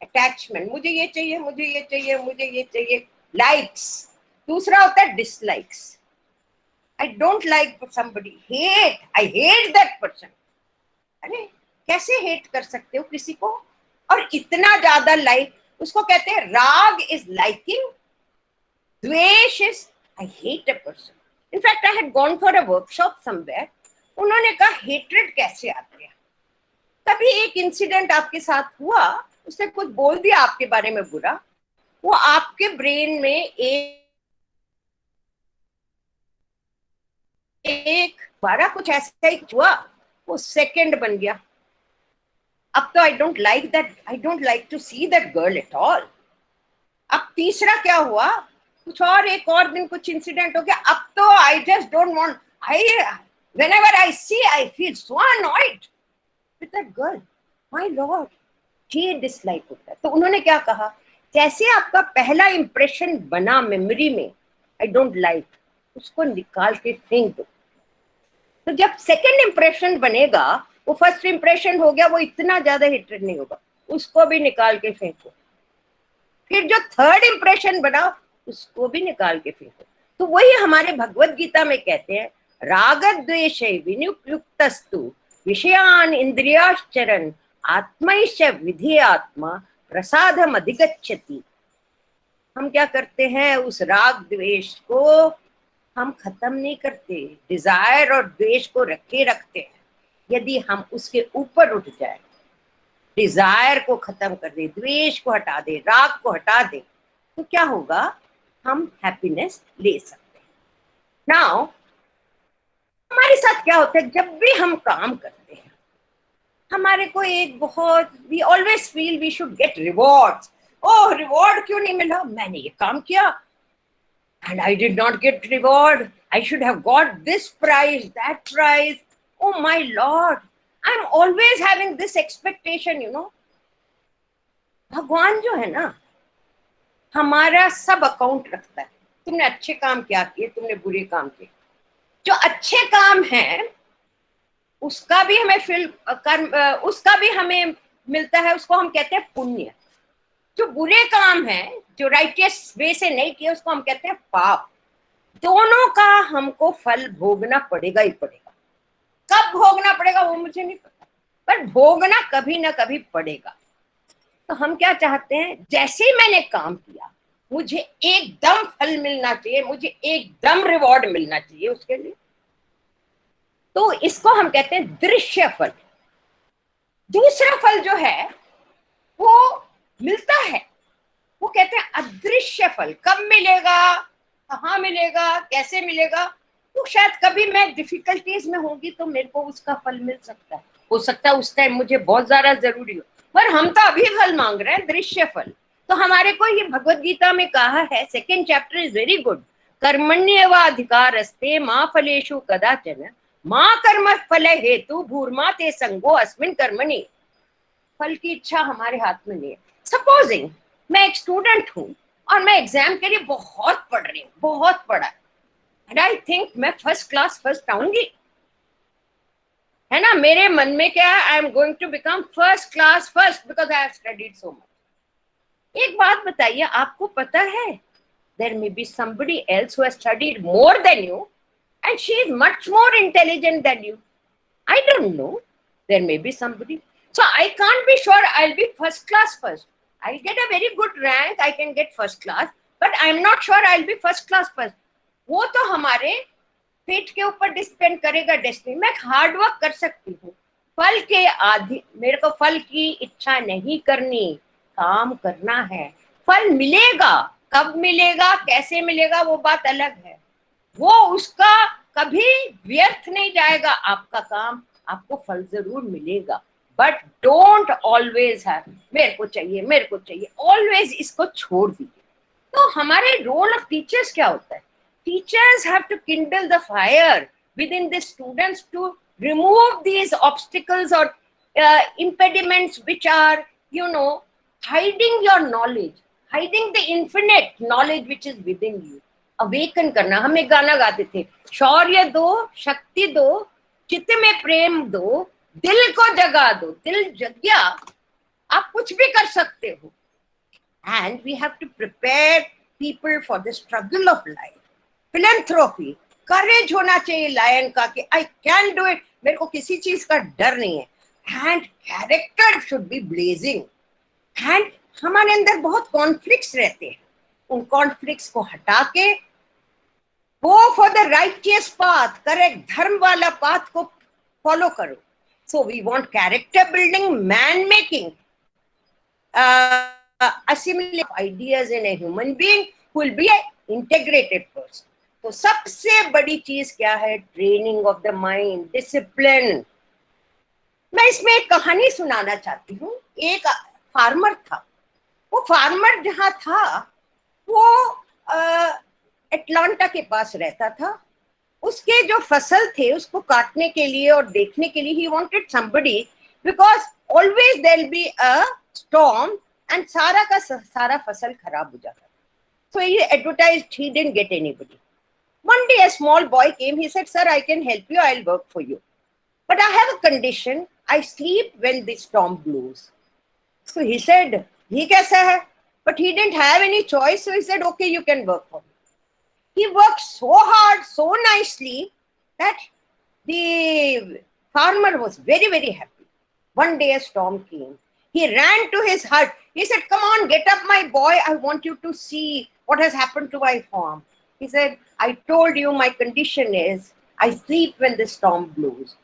अटैचमेंट, मुझे ये चाहिए, मुझे ये चाहिए, मुझे ये चाहिए, लाइक्स। दूसरा होता है dislikes, I don't like somebody, hate, I hate that person. अरे कैसे हेट कर सकते हो किसी को, और इतना ज्यादा लाइक, उसको कहते हैं राग इज लाइकिंग, द्वेष is I hate a person. In fact I had gone for a workshop somewhere, उन्होंने कहा हेट्रेड कैसे आते हैं। कभी एक इंसिडेंट आपके साथ हुआ, उसने कुछ बोल दिया आपके बारे में बुरा, वो आपके ब्रेन में एक बारा कुछ ऐसा ही हुआ, वो सेकंड बन गया। अब तो I don't like that, I don't like to see that girl at all. अब तीसरा क्या हुआ, कुछ और, एक और दिन कुछ इंसिडेंट हो गया, अब तो I just don't want, I whenever I see I feel so annoyed with that girl, my lord. ये डिसलाइक होता है। तो उन्होंने क्या कहा, जैसे आपका पहला इंप्रेशन बना मेमोरी में, आई डोंट लाइक, उसको निकाल के फेंक दो। तो जब सेकंड इंप्रेशन बनेगा, वो फर्स्ट इंप्रेशन हो गया, वो इतना ज्यादा हेट्रेड नहीं होगा, उसको भी निकाल के फेंको। फिर जो थर्ड इंप्रेशन बना, उसको भी निकाल के फेंको। तो वही हमारे भगवत गीता में कहते हैं, राग द्वेष विनियुक्तस्तु विषयान इंद्रियाश्चरन् आत्मैश्च विधेयात्मा प्रसादम अधिगच्छति। हम क्या करते हैं, उस राग द्वेष को हम खत्म नहीं करते, डिजायर और द्वेष को रखे रखते हैं। यदि हम उसके ऊपर उठ जाए, डिजायर को खत्म कर दे, द्वेष को हटा दे, राग को हटा दे, तो क्या होगा, हम हैप्पीनेस ले सकते हैं। नाउ हमारे साथ क्या होता है, जब भी हम काम करते हैं, हमारे को एक बहुत, we always feel we should get rewards. Oh reward क्यों नहीं मिला, मैंने ये काम किया and I did not get reward, I should have got this prize, that prize, oh my lord, I'm always having this expectation, you know। भगवान जो है ना, हमारा सब अकाउंट रखता है, तुमने अच्छे काम क्या किए, तुमने बुरे काम किए। जो अच्छे काम है उसका भी हमें उसका भी हमें मिलता है, उसको हम कहते हैं पुण्य। जो बुरे काम है, जो राइटियस वे से नहीं किए, उसको हम कहते हैं पाप। दोनों का हमको फल भोगना पड़ेगा ही पड़ेगा। कब भोगना पड़ेगा वो मुझे नहीं पता, पर भोगना कभी ना कभी पड़ेगा। तो हम क्या चाहते हैं, जैसे ही मैंने काम किया, मुझे एकदम फल मिलना चाहिए, मुझे एकदम रिवॉर्ड मिलना चाहिए उसके लिए। तो इसको हम कहते हैं दृश्य फल। दूसरा फल जो है वो मिलता है, वो कहते हैं अदृश्य फल। कब मिलेगा, कहाँ मिलेगा, कैसे मिलेगा, तो शायद कभी मैं डिफिकल्टीज में होंगी तो मेरे को उसका फल मिल सकता है, हो सकता है उस टाइम मुझे बहुत ज्यादा जरूरी हो, पर हम तो अभी फल मांग रहे हैं, दृश्य फल। तो हमारे को ये भगवत गीता में कहा है, 2nd chapter is very good, कर्मण्येव अधिकारस्ते मा फलेषु कदाचन माँ कर्म फल हेतु भूर्मा ते संगो अस्मिन् कर्मणि। फल की इच्छा हमारे हाथ में नहीं है। सपोजिंग मैं एक स्टूडेंट हूँ और मैं एग्जाम के लिए बहुत पढ़ रही हूँ, बहुत पढ़ा, एंड आई थिंक मैं फर्स्ट क्लास फर्स्ट आऊंगी, है ना। मेरे मन में क्या है, I am going to become first class first because I have studied so much. एक बात बताइए, आपको पता है there may be somebody else who has studied more than you and she is much more intelligent than you. I don't know. There may be somebody. So I can't be sure I'll be first class first. I'll get a very good rank, I can get first class, but I'm not sure I'll be first class first. वो तो हमारे fate के ऊपर depend करेगा, destiny. मैं hard work कर सकती हूँ, फल के आधे, मेरे को फल की इच्छा नहीं करनी, काम करना है, फल मिलेगा। कब मिलेगा, कैसे मिलेगा, वो बात अलग है, वो उसका कभी व्यर्थ नहीं जाएगा आपका काम, आपको फल जरूर मिलेगा। बट डोंट ऑलवेज हैव मेरे को चाहिए, मेरे को चाहिए, ऑलवेज इसको छोड़ दीजिए। तो हमारे रोल ऑफ टीचर्स क्या होता है? Teachers have to kindle the fire within the students to remove these obstacles or impediments which are, you know, hiding your knowledge, hiding the infinite knowledge which is within you. Awaken करना। हम एक गाना गाते थे, शौर्य दो, शक्ति दो, चित्त में प्रेम दो, दिल को जगा दो, दिल जग गया आप कुछ भी कर सकते हो। And we have to prepare people for the struggle of life. Philanthropy, courage होना चाहिए लायन का कि आई कैन डू इट, मेरे को किसी चीज का डर नहीं है। And character should be blazing. And हमारे अंदर बहुत कॉन्फ्लिक्ट्स रहते हैं, उन कॉन्फ्लिक्ट्स को हटा के go for the righteous path, correct dharma वाला पाथ को फॉलो करो। So we want character building, man making, assimilate ideas in a human being who will be an integrated person. तो सबसे बड़ी चीज क्या है? Training of the mind, discipline. मैं इसमें एक कहानी सुनाना चाहती हूँ। एक फार्मर था, वो फार्मर जहाँ था वो एटलांटा के पास रहता था। उसके जो फसल थे उसको काटने के लिए और देखने के लिए ही wanted somebody, because always there will be a storm and सारा का सारा फसल खराब हो जाता था। So he advertised, he didn't get anybody. One day a small boy came, he said, sir, I can help you, I'll work for you. But I have a condition, I sleep when the storm blows. So he said, he kaisa hai? But he didn't have any choice, so he said, okay, you can work for me. He worked so hard, so nicely, that the farmer was very, very happy. One day a storm came. He ran to his hut. He said, come on, get up, my boy. I want you to see what has happened to my farm. He said, I told you my condition is I sleep when the storm blows.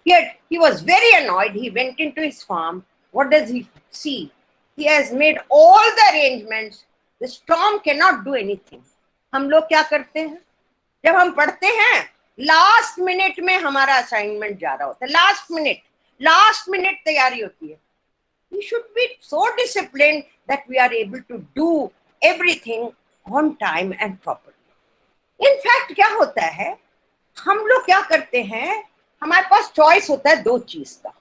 Yet he was very annoyed. He went into his farm. What does he see? He has made all the arrangements. The storm cannot do anything. हम लोग क्या करते हैं? जब हम पढ़ते हैं, last minute में हमारा असाइनमेंट जा रहा होता है, लास्ट मिनट तैयारी होती है। We should be so disciplined that we are able to do everything on time and properly. In fact, क्या होता है, हम लोग क्या करते हैं, हमारे पास चॉइस होता है दो चीज का।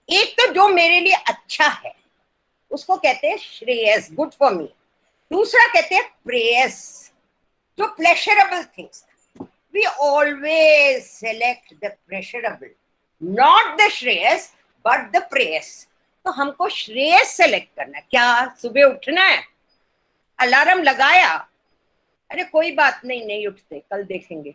एक तो जो मेरे लिए अच्छा है उसको कहते हैं श्रेयस, गुड फॉर मी। दूसरा कहते हैं प्रेयस, जो pleasurable things. We always select the pleasurable, not the श्रेयस but the प्रेयस। तो हमको श्रेयस सेलेक्ट करना है। क्या सुबह उठना है, अलार्म लगाया, अरे कोई बात नहीं, नहीं उठते, कल देखेंगे।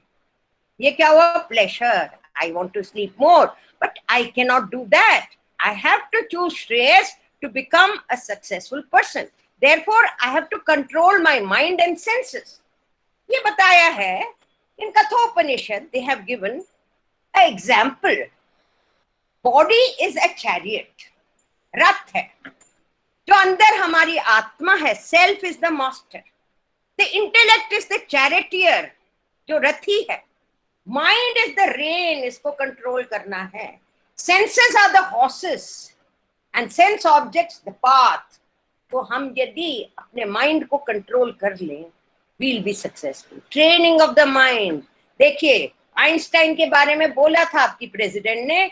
ये क्या हुआ? Pleasure. I want to sleep more, but I can not do that. I have to choose श्रेयस to become a successful person. Therefore I have to control my mind and senses. ये बताया है in Kathopanishad. They have given a example. Body is a chariot, रथ है। जो अंदर हमारी आत्मा है, self is the master, the intellect is the charioteer, जो रथी है। माइंड इज द रेन, इसको कंट्रोल करना है। Senses are the horses and sense objects the path. तो हम यदि अपने माइंड को कंट्रोल कर लें, will be successful. Training of the mind. देखिए, आइंस्टाइन के बारे में बोला था आपकी प्रेसिडेंट ने,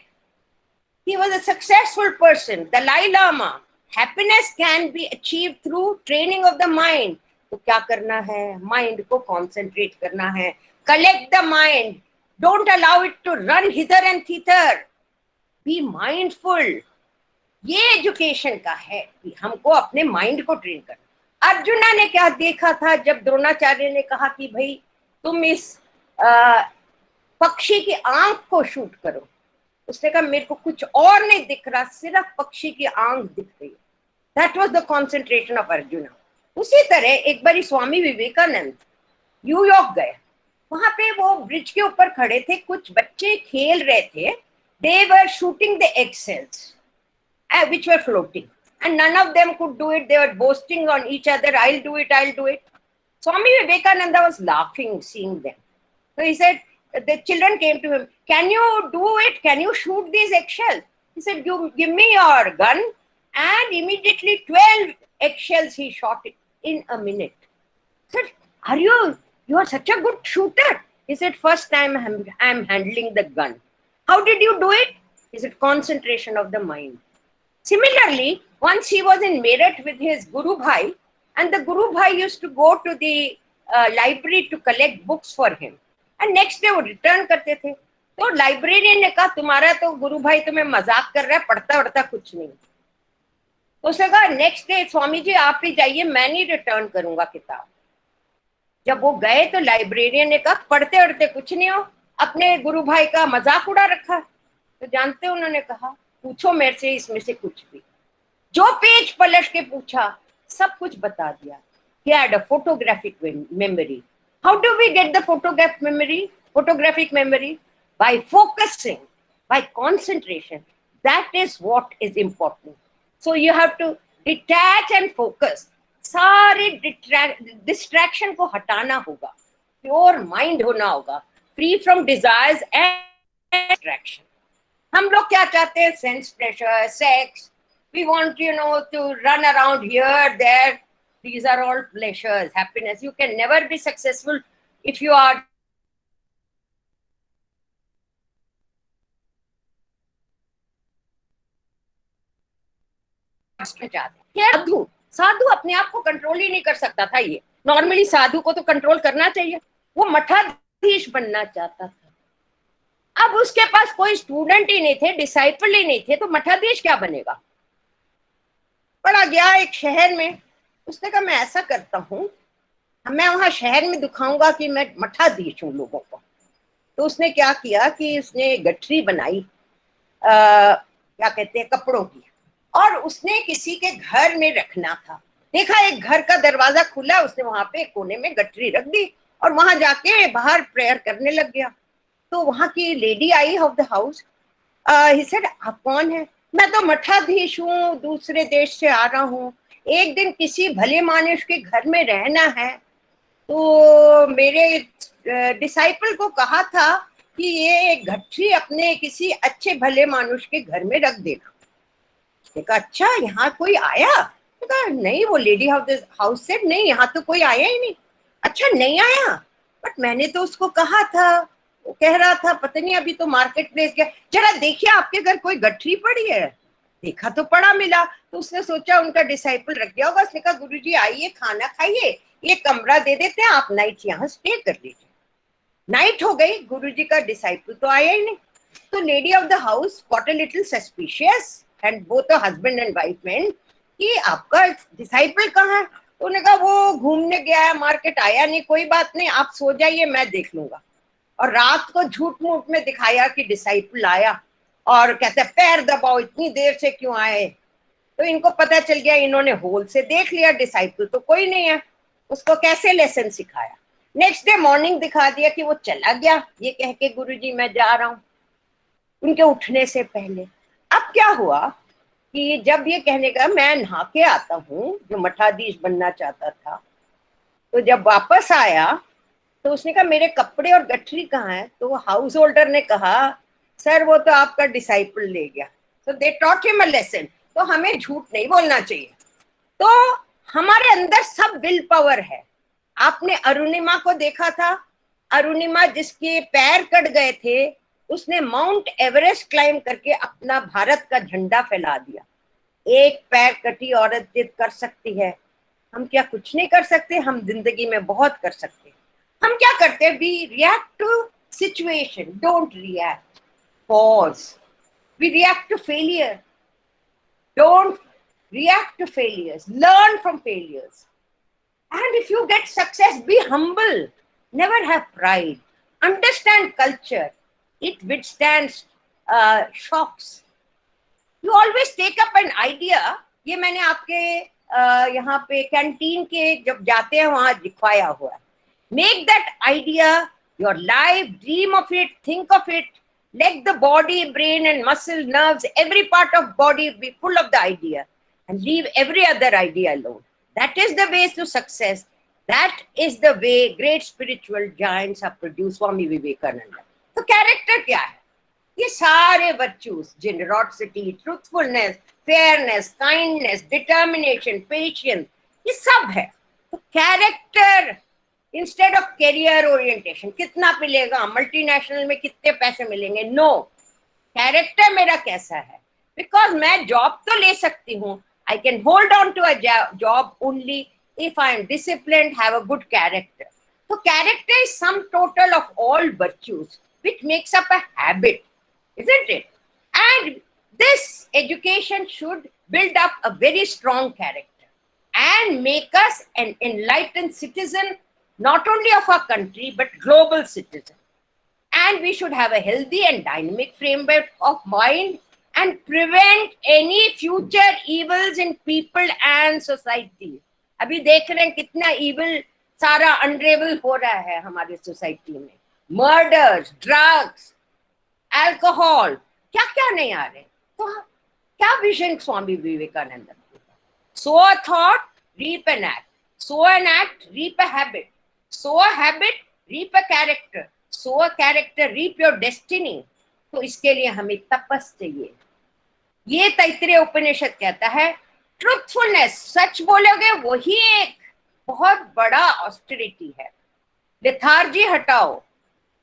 he was a successful person. Dalai Lama, happiness can be achieved through training of the mind. तो क्या करना है, माइंड को कॉन्सेंट्रेट करना है, collect the mind, don't allow it to run hither and thither, be mindful. ये education का है कि हमको अपने माइंड को ट्रेन करना। अर्जुना ने क्या देखा था जब द्रोणाचार्य ने कहा कि भाई तुम इस पक्षी की आंख को शूट करो, उसने कहा मेरे को कुछ और नहीं दिख रहा, सिर्फ पक्षी की आंख दिख रही है। That was the concentration of arjuna. उसी तरह एक बार स्वामी विवेकानंद न्यूयॉर्क गए, वहां पे वो ब्रिज के ऊपर खड़े थे, कुछ बच्चे खेल रहे थे, they were shooting the eggshells which were floating, and none of them could do it. They were boasting on each other, I'll do it, I'll do it. Swami Vivekananda was laughing seeing them. So he said, the children came to him, can you do it, can you shoot these eggshells? He said, you give me your gun, and immediately 12 eggshells he shot it in a minute. He said, you are such a good shooter? He said, first time I'm handling the gun. How did you do it? He said, concentration of the mind. Similarly, once he was in Meerut with his Guru Bhai, and the Guru Bhai used to go to the library to collect books for him, and next day वो return करते थे। तो librarian ने कहा तुम्हारा तो गुरु भाई तुम्हें मजाक कर रहा है, पढ़ता वढ़ता कुछ नहीं। तो उसने कहा नेक्स्ट डे स्वामी जी आप ही जाइए, मैं नहीं रिटर्न करूंगा किताब। जब वो गए तो लाइब्रेरियन ने कहा पढ़ते वढ़ते कुछ नहीं हो, अपने गुरु भाई का मजाक उड़ा रखा। तो जानते उन्होंने कहा पूछो मेरे से इसमें से कुछ भी। जो पेज पलट के पूछा सब कुछ बता दिया। He had a photographic memory. How do we get the photographic memory? By focusing, by concentration. That is what is important. So you have to detach and focus. सारे distraction को हटाना होगा, pure mind होना होगा, free from desires and distraction. हम लोग क्या चाहते हैं, sense pressure, sex, we want to run around here, there. These are all pleasures, happiness. You can never be successful if you are साधु अपने आप को कंट्रोल ही नहीं कर सकता था। ये नॉर्मली साधु को तो कंट्रोल करना चाहिए, वो मठाधीश बनना चाहता था। अब उसके पास कोई स्टूडेंट ही नहीं थे, डिसाइपल ही नहीं थे, तो मठाधीश क्या बनेगा। पढ़ा गया एक शहर में, उसने कहा मैं ऐसा करता हूँ, मैं वहां शहर में दिखाऊंगा कि मैं मठाधीश हूँ लोगों को। तो उसने क्या किया कि उसने गठरी बनाई, क्या कहते हैं, कपड़ों की, और उसने किसी के घर में रखना था। देखा एक घर का दरवाजा खुला, उसने वहां पे कोने में गठरी रख दी और वहां जाके बाहर प्रेयर करने लग गया। तो वहां की lady I of the house, he said आप कौन है? मैं तो मठाधीश हूँ, दूसरे देश से आ रहा हूँ, एक दिन किसी भले मानुष के घर में रहना है, तो मेरे डिसाइपल को कहा था कि ये एक गठरी अपने किसी अच्छे भले मानुष के घर में रख देना। कहा अच्छा यहाँ कोई आया? कहा नहीं, वो lady of the house said नहीं, यहाँ तो कोई आया ही नहीं। अच्छा नहीं आया, बट मैंने तो उसको कहा था, वो कह रहा था पता नहीं अभी तो मार्केट प्लेस गया, जरा देखिए आपके घर कोई गठरी पड़ी है। देखा तो पड़ा मिला, तो उसने सोचा उनका डिसाइपल रख गया होगा। उसने कहा गुरुजी आइए खाना खाइए, ये कमरा दे देते हैं, आप नाइट यहाँ स्टे कर लीजिए। नाइट हो गई, गुरुजी का डिसाइपल तो आया ही नहीं। तो lady of the house got a little suspicious, and both the husband and wife main, कि आपका डिसाइपल कहाँ है? तो उन्होंने कहा वो घूमने गया है, मार्केट आया नहीं। कोई बात नहीं, आप सो जाइए, मैं देख लूंगा। और रात को झूठ मूठ में दिखाया कि डिसाइपल आया, और कहते पैर दबाओ, इतनी देर से क्यों आए? तो इनको पता चल गया, इन्होंने होल से देख लिया, डिसाइपल तो कोई नहीं है, उसको कैसे लेसन सिखाया। नेक्स्ट डे मॉर्निंग दिखा दिया कि वो चला गया, ये कह के गुरुजी मैं जा रहा हूँ, उनके उठने से पहले। अब क्या हुआ कि जब ये कहने का मैं नहा के आता हूँ, जो मठाधीश बनना चाहता था, तो जब वापस आया तो उसने कहा मेरे कपड़े और गठरी कहाँ है? तो हाउस होल्डर ने कहा सर वो तो आपका डिसाइपल ले गया। तो they taught him a lesson. तो हमें झूठ नहीं बोलना चाहिए। तो हमारे अंदर सब विल पावर है। आपने अरुणिमा को देखा था, अरुणिमा जिसके पैर कट गए थे, उसने माउंट एवरेस्ट क्लाइम करके अपना भारत का झंडा फैला दिया। एक पैर कटी औरत जिद कर सकती है। हम क्या कुछ नहीं कर सकते? हम जिंदगी में बहुत कर सकते हैं। हम क्या करते हैं? We react to situation, don't react, pause. We react to failure, don't react to failures, learn from failures. And if you get success, be humble, never have pride, understand culture, it withstands shocks. You always take up an idea. ये मैंने आपके यहाँ पे canteen के जब जाते हैं वहां दिखाया हुआ है. Make that idea your life, dream of it, think of it. Let the body, brain and muscle, nerves, every part of body be full of the idea and leave every other idea alone. That is the way to success. That is the way great spiritual giants are produced. Swami Vivekananda. तो character क्या है? ये सारे virtues, generosity, truthfulness, fairness, kindness, determination, patience, ये सब है. तो character instead of career orientation, कितना मिलेगा, मल्टीनेशनल में कितने पैसे मिलेंगे, नो. कैरेक्टर मेरा कैसा है? बिकॉज मैं जॉब तो ले सकती हूँ, I can hold on to a job only if I am disciplined, have a good character. तो character is sum total of all virtues which makes up a habit, isn't it? And this education should build up a very strong character and make us an enlightened citizen, not only of our country, but global citizen. And we should have a healthy and dynamic framework of mind and prevent any future evils in people and society. अभी देख रहे हैं कितना evil सारा unravel हो रहा है हमारे society में. Murders, drugs, alcohol, क्या क्या नहीं आ रहे. तो क्या vision Swami Vivekananda? Sow a thought, reap an act. Sow an act, reap a habit. Sow a habit, reap a character. Sow a character, reap your destiny. तो इसके लिए हमें तपस चाहिए. ये तैत्तिरीय उपनिषद कहता है ट्रुथफुलनेस, सच बोलोगे वही एक बहुत बड़ा ऑस्टेरिटी है. लेथार्जी हटाओ,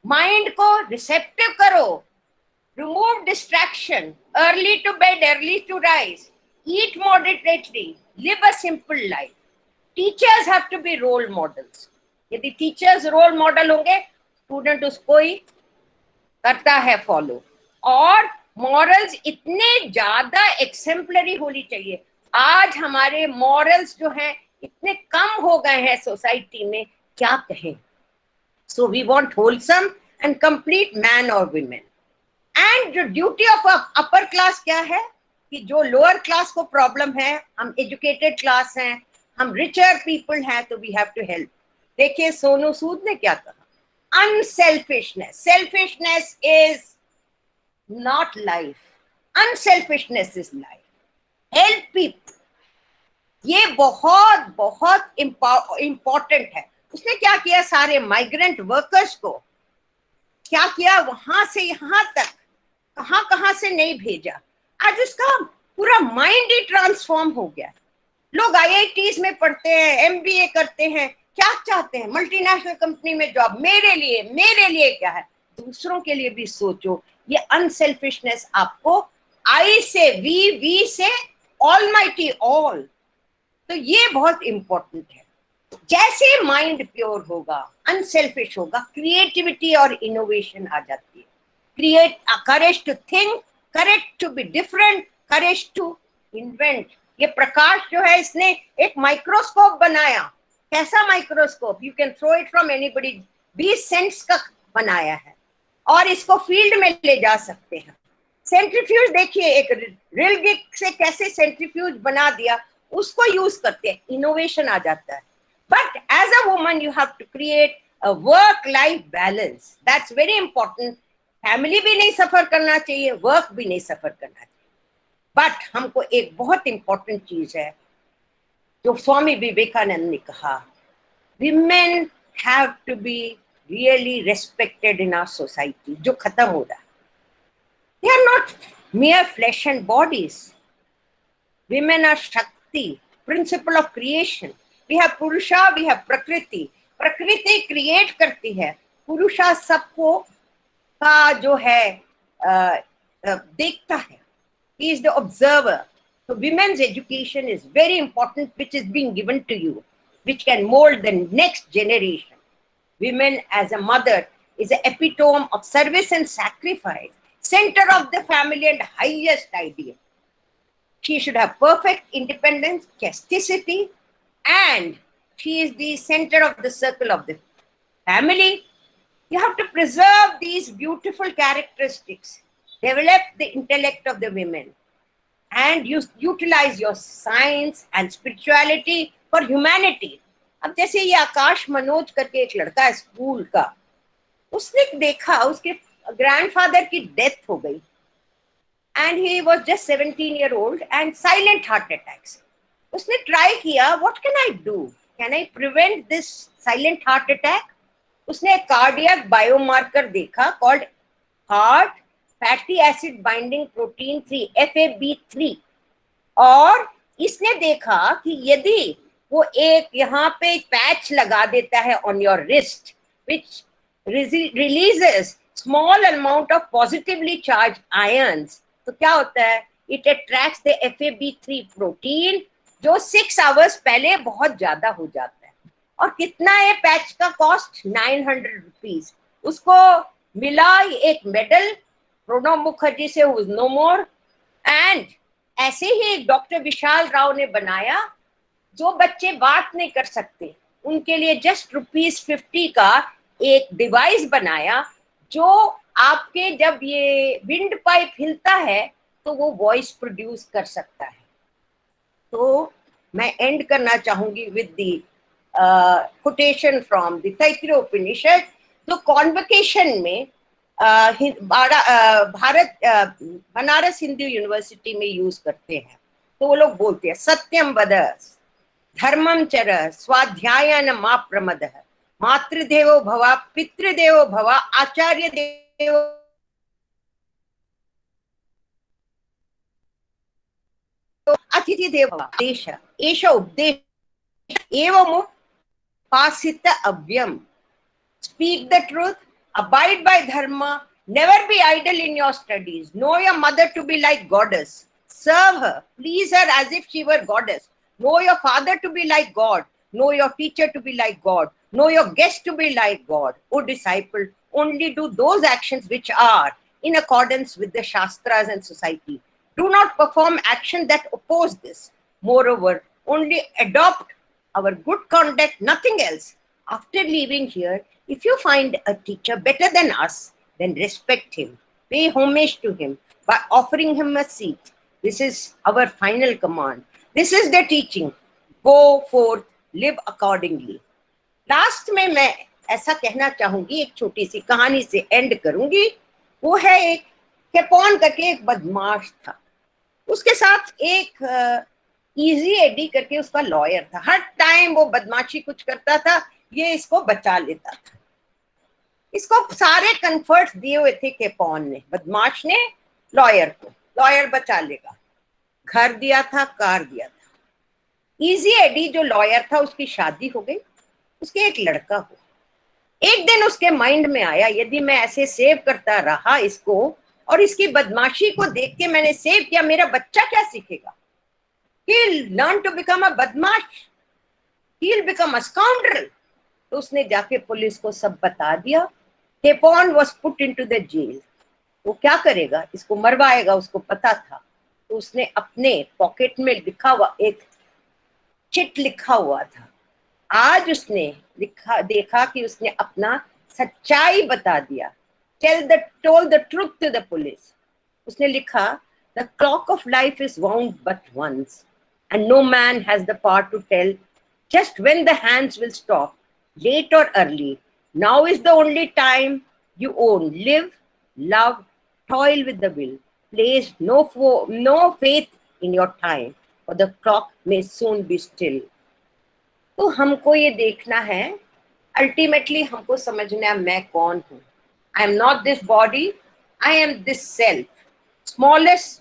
माइंड को रिसेप्टिव करो, remove distraction, early to bed, early to rise, eat moderately, live a simple life. Teachers have to be role models. यदि टीचर्स रोल मॉडल होंगे, स्टूडेंट उसको ही करता है फॉलो. और मॉरल्स इतने ज्यादा एक्सेम्पलरी होनी चाहिए. आज हमारे मॉरल्स जो हैं इतने कम हो गए हैं सोसाइटी में, क्या कहें. So we want wholesome and complete man और वुमेन. एंड जो ड्यूटी ऑफ अपर क्लास क्या है कि जो लोअर क्लास को प्रॉब्लम है, हम एजुकेटेड क्लास हैं, हम रिचर पीपल हैं, तो वी हैव टू हेल्प. देखिए सोनू सूद ने क्या कहा, unselfishness. Selfishness is not life, unselfishness is life. Help people, ये बहुत बहुत इंपॉर्टेंट है. उसने क्या किया, सारे माइग्रेंट वर्कर्स को क्या किया, वहां से यहां तक कहां कहां से नहीं भेजा. आज उसका पूरा माइंड ही ट्रांसफॉर्म हो गया. लोग आईआईटीज में पढ़ते हैं, एमबीए करते हैं, क्या चाहते हैं, मल्टीनेशनल कंपनी में जॉब. मेरे लिए क्या है, दूसरों के लिए भी सोचो. ये अनसेल्फिशनेस आपको आई से वी से ऑलमाइटी ऑल. तो ये बहुत इंपॉर्टेंट है. जैसे माइंड प्योर होगा, अनसेल्फिश होगा, क्रिएटिविटी और इनोवेशन आ जाती है. Create courage to think, courage to be different, courage to invent. ये प्रकाश जो है, इसने एक माइक्रोस्कोप बनाया. कैसा microscope? You can throw it from anybody. 20 cents का बनाया है और इसको फील्ड में ले जा सकते हैं. सेंट्रीफ्यूज देखिए, एक रिल गिग से कैसे सेंट्रीफ्यूज बना दिया, उसको यूज करते हैं, इनोवेशन आ जाता है. But as a woman you have to create a work life balance. That's very important. Family भी नहीं सफर करना चाहिए, वर्क भी नहीं सफर करना चाहिए. बट हमको एक बहुत इंपॉर्टेंट चीज है जो स्वामी विवेकानंद ने कहा, women have to be really respected in our society. जो खत्म हो रहा है, they are not mere flesh and bodies. Women are Shakti, principle of creation. We have Purusha, we have Prakriti. प्रकृति क्रिएट करती है, पुरुषा सबको का जो है देखता है. He is the observer. So women's education is very important, which is being given to you, which can mold the next generation. Women as a mother is the epitome of service and sacrifice, center of the family and highest ideal. She should have perfect independence, chastity, and she is the center of the circle of the family. You have to preserve these beautiful characteristics, develop the intellect of the women, and utilize your science and spirituality for humanity. अब जैसे ये आकाश मनोज करके एक लड़का है school का, उसने देखा उसके ग्रैंडफादर की डेथ हो गई, and he was just 17-year-old and silent heart attacks. उसने ट्राई किया, what can I do? Can I prevent this silent heart attack? उसने एक कार्डियक बायोमार्कर देखा called heart fatty acid binding protein 3 FAB3, और इसने देखा कि यदि वो एक यहाँ पे पैच लगा देता है on your wrist which releases small amount of positively charged ions, तो क्या होता है, it attracts the FAB3 protein जो 6 hours पहले बहुत ज्यादा हो जाता है. और कितना है पैच का कॉस्ट? 900 रुपीज. उसको मिला एक मेडल प्रणब मुखर्जी से, who is no more, and ऐसे ही एक डॉक्टर विशाल राव ने बनाया, जो बच्चे बात नहीं कर सकते उनके लिए जस्ट ₹50 का एक डिवाइस बनाया, जो आपके जब ये विंड पाइप हिलता है तो वो वॉइस प्रोड्यूस कर सकता है. तो मैं एंड करना चाहूंगी with the quotation from the Taittiriya Upanishad, जो कॉन्वोकेशन में भारत बनारस हिंदू यूनिवर्सिटी में यूज करते हैं. तो वो लोग बोलते हैं, सत्यम वद धर्मम चर स्वाध्यायन मा प्रमद मातृदेवो भव पितृदेवो भव आचार्य देवो अतिथि देवो देश एष उपदेश एवं उपासित अव्यम. Speak the truth, abide by dharma, never be idle in your studies. Know your mother to be like goddess. Serve her, please her as if she were goddess. Know your father to be like God. Know your teacher to be like God. Know your guest to be like God. O disciple, only do those actions which are in accordance with the Shastras and society. Do not perform actions that oppose this. Moreover, only adopt our good conduct, nothing else. After leaving here, if you find a teacher better than us, then respect him, pay homage to him by offering him a seat. This is our final command. This is the teaching. Go forth, live accordingly. Last में मैं ऐसा कहना चाहूंगी, एक छोटी सी कहानी से and करूंगी. वो है एक केपॉन करके एक बदमाश था, उसके साथ एक इजी एडी करके उसका लॉयर था. हर टाइम वो बदमाशी कुछ करता था, ये इसको बचा लेता था. इसको सारे कंफर्ट्स दिए हुए थे केपॉन ने, बदमाश ने लॉयर को, लॉयर बचा लेगा. घर दिया था, कार दिया था. इजी एडी जो लॉयर था उसकी शादी हो गई, उसके एक लड़का हो. एक दिन उसके माइंड में आया, यदि मैं ऐसे सेव करता रहा इसको और इसकी बदमाशी को देख के मैंने सेव किया, मेरा बच्चा क्या सीखेगा? He'll learn to become a बदमाश, he'll become a scoundrel. तो उसने जाके पुलिस को सब बता दिया. केपॉन was put into the jail. वो क्या करेगा, इसको मरवाएगा, उसको पता था. तो उसने अपने पॉकेट में लिखा हुआ एक चिट लिखा हुआ था. आज उसने देखा कि उसने अपना सच्चाई बता दिया. told the truth to the police. उसने लिखा, the clock of life is wound but once, and no man has the power to tell just when the hands will stop, late or early. Now is the only time you own. Live, love, toil with the will. Place no faith in your time, for the clock may soon be still. तो हमको ये देखना है, ultimately हमको समझना है मैं कौन हूँ. I am not this body, I am this self, smallest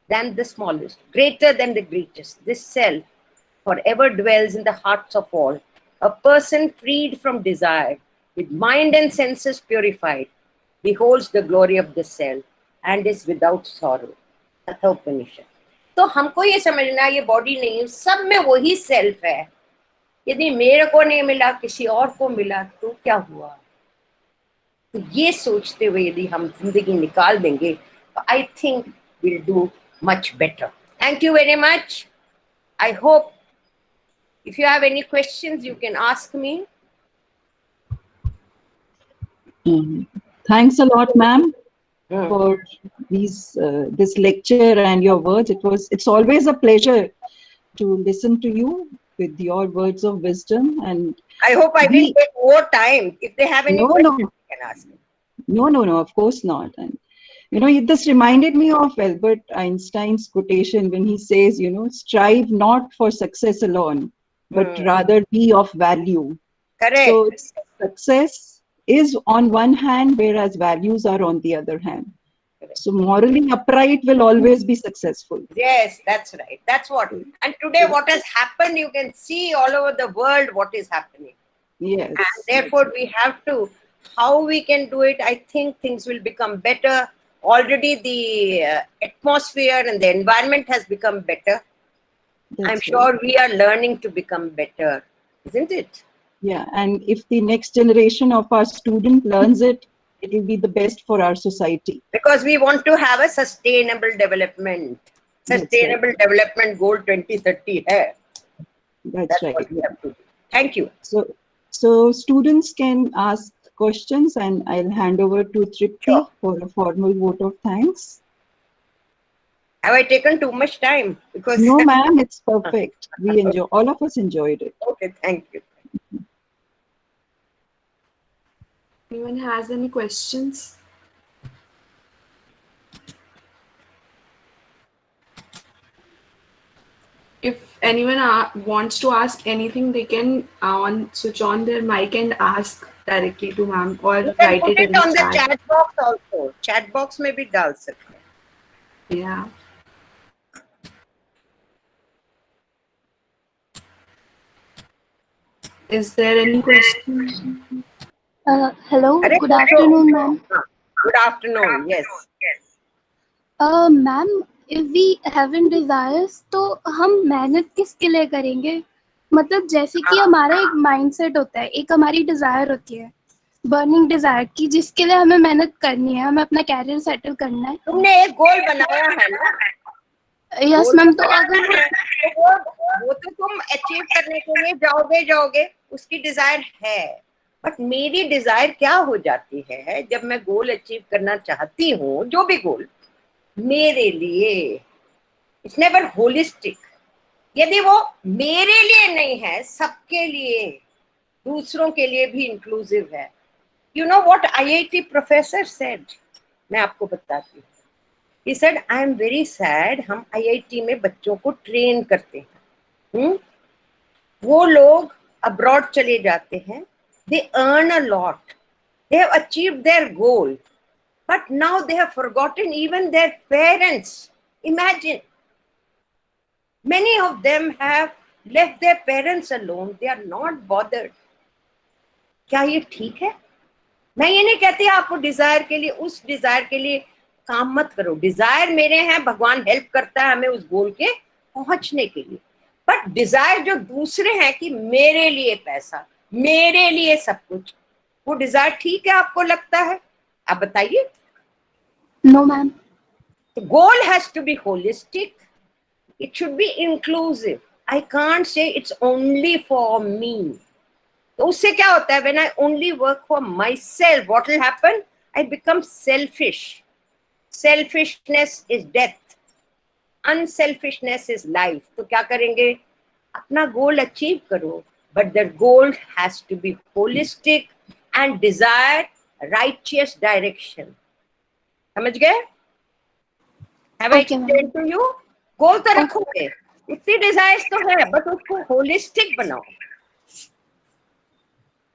than the smallest, greater than the greatest. This self forever dwells in the hearts of all. A person freed from desire, with mind and senses purified, beholds the glory of the self and is without sorrow. Katha Upanishad. तो हमको ये समझना ये body नहीं, सब में वही self है। यदि मेरे को नहीं मिला, किसी और को मिला, तो क्या हुआ? तो ये सोचते हुए यदि हम जिंदगी निकाल देंगे तो I think will do much better. Thank you very much. I hope if you have any questions you can ask me. Thanks a lot, ma'am, for this lecture and your words. It's always a pleasure to listen to you with your words of wisdom. And I hope I didn't take more time. If they have any questions, you can ask me. No, of course not. And this reminded me of Albert Einstein's quotation when he says, strive not for success alone, but rather be of value. Correct. So success is on one hand, whereas values are on the other hand. Correct. So morally upright will always be successful. Yes, that's right. That's what. And today what has happened, you can see all over the world what is happening. Yes. And therefore we have to, how we can do it, I think things will become better. Already the atmosphere and the environment has become better. I'm sure we are learning to become better, isn't it? Yeah, and if the next generation of our student learns it, it will be the best for our society. Because we want to have a sustainable development. Sustainable Development Goal 2030 hai. That's right. What we have to do. Thank you. So students can ask questions and I'll hand over to Tripti for a formal vote of thanks. Have I taken too much time? Because no, ma'am, it's perfect. We enjoy. All of us enjoyed it. Okay, thank you. Anyone has any questions? If anyone wants to ask anything, they can switch on their mic and ask directly to ma'am or you write put it in on the chat box also. Chat box may be dal sakte. Yeah. Is there any question? Hello. Good afternoon, ma'am. Good afternoon. Yes. Ma'am, if we haven't desires, तो हम मेहनत किसके लिए करेंगे? मतलब जैसे कि हमारा एक माइंडसेट होता है, एक हमारी डिजायर होती है, बर्निंग डिजायर की, जिसके लिए हमें मेहनत करनी है, हमें अपना कैरियर सेटल करना है। तुमने एक गोल बनाया है ना? Yes ma'am. तो अगर वो तो तुम अचीव करने के लिए जाओगे, उसकी डिजायर है। बट मेरी डिजायर क्या हो जाती है जब मैं गोल अचीव करना चाहती हूँ, जो भी गोल मेरे लिए, इट्स नेवर होलिस्टिक। यदि वो मेरे लिए नहीं है, सबके लिए, दूसरों के लिए भी इंक्लूसिव है। You know what IIT professor said? मैं आपको बताती हूँ। He said, I am very sad, हम IIT में बच्चों को ट्रेन करते हैं, वो लोग अब्रॉड चले जाते हैं, they earn a lot, they have achieved their goal, but now they have forgotten even their parents. Imagine, many of them have left their parents alone, they are not bothered. क्या ये ठीक है? मैं ये नहीं कहती आपको डिजायर के लिए, उस डिजायर के लिए काम मत करो। डिजायर मेरे हैं, भगवान हेल्प करता है हमें उस गोल के पहुंचने के लिए। बट डिजायर जो दूसरे हैं कि मेरे लिए पैसा, मेरे लिए सब कुछ, वो डिजायर ठीक है आपको लगता है? आप बताइए। No ma'am. The goal has to be holistic. It should be inclusive. I can't say it's only for me. तो उससे क्या होता है? When I only work for myself, what will happen? I become selfish. Selfishness is death. Unselfishness is life. तो क्या करेंगे? अपना goal achieve करो, but the goal has to be holistic and desire righteous direction. समझ गए? Have I explained to you? गोल तो रखोगे, इतनी डिजायर्स तो है, बट उसको होलिस्टिक बनाओ।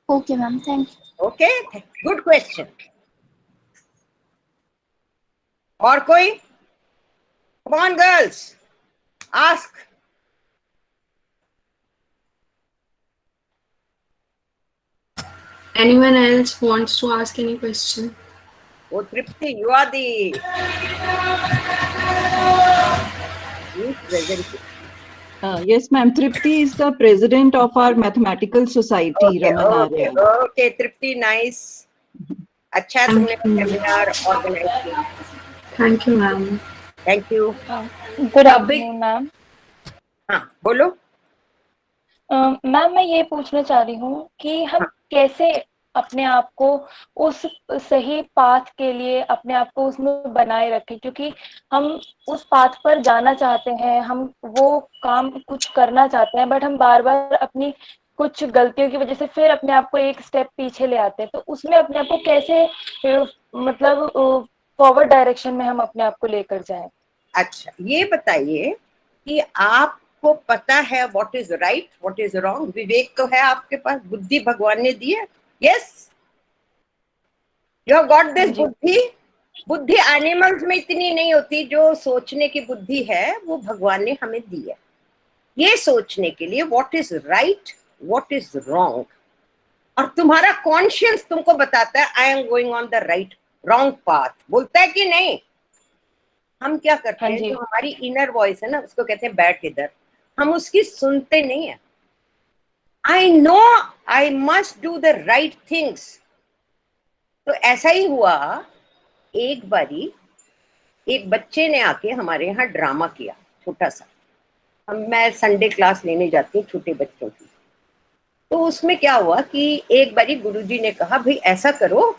Okay, ma'am. Thank you. Okay, good question. और कोई? Come on, girls, ask. Anyone else wants to ask any question? Oh, Tripti, you are the. You present. Yes, ma'am. Tripti is the president of our mathematical society, Okay, Ramanarya. okay, Tripti, nice. अच्छा तुमने seminar organise किया. Thank you, ma'am. Thank you. Good afternoon ma'am. हाँ बोलो. Ma'am मैं ये पूछना चाह रही हूँ कि हम हाँ. कैसे अपने आप को उस सही पाथ के लिए अपने आप को उसमें बनाए रखें, क्योंकि हम उस पाथ पर जाना चाहते हैं, हम वो काम कुछ करना चाहते हैं, बट हम बार बार अपनी कुछ गलतियों की वजह से फिर अपने आप को एक स्टेप पीछे ले आते हैं. तो उसमें अपने आप को कैसे मतलब फॉरवर्ड डायरेक्शन में हम अपने आप को लेकर जाएं. अच्छा ये बताइए कि आपको पता है what is right what is wrong. विवेक तो है आपके पास, बुद्धि भगवान ने दी है. Yes, you have got this बुद्धि. बुद्धि एनिमल्स में इतनी नहीं होती. जो सोचने की बुद्धि है वो भगवान ने हमें दी है, ये सोचने के लिए what is right what is wrong. और तुम्हारा कॉन्शियस तुमको बताता है I am going on the right wrong path, बोलता है कि नहीं. हम क्या करते हैं, जो हमारी इनर वॉइस है ना, उसको कहते हैं बैठ इधर. हम उसकी सुनते नहीं है. I no I must do the right things. तो ऐसा ही हुआ. एक बारी एक बच्चे ने आके हमारे यहाँ ड्रामा किया छोटा सा. मैं संडे क्लास लेने जाती हूँ छोटे बच्चों की. तो उसमें क्या हुआ कि एक बारी गुरुजी ने कहा भाई ऐसा करो,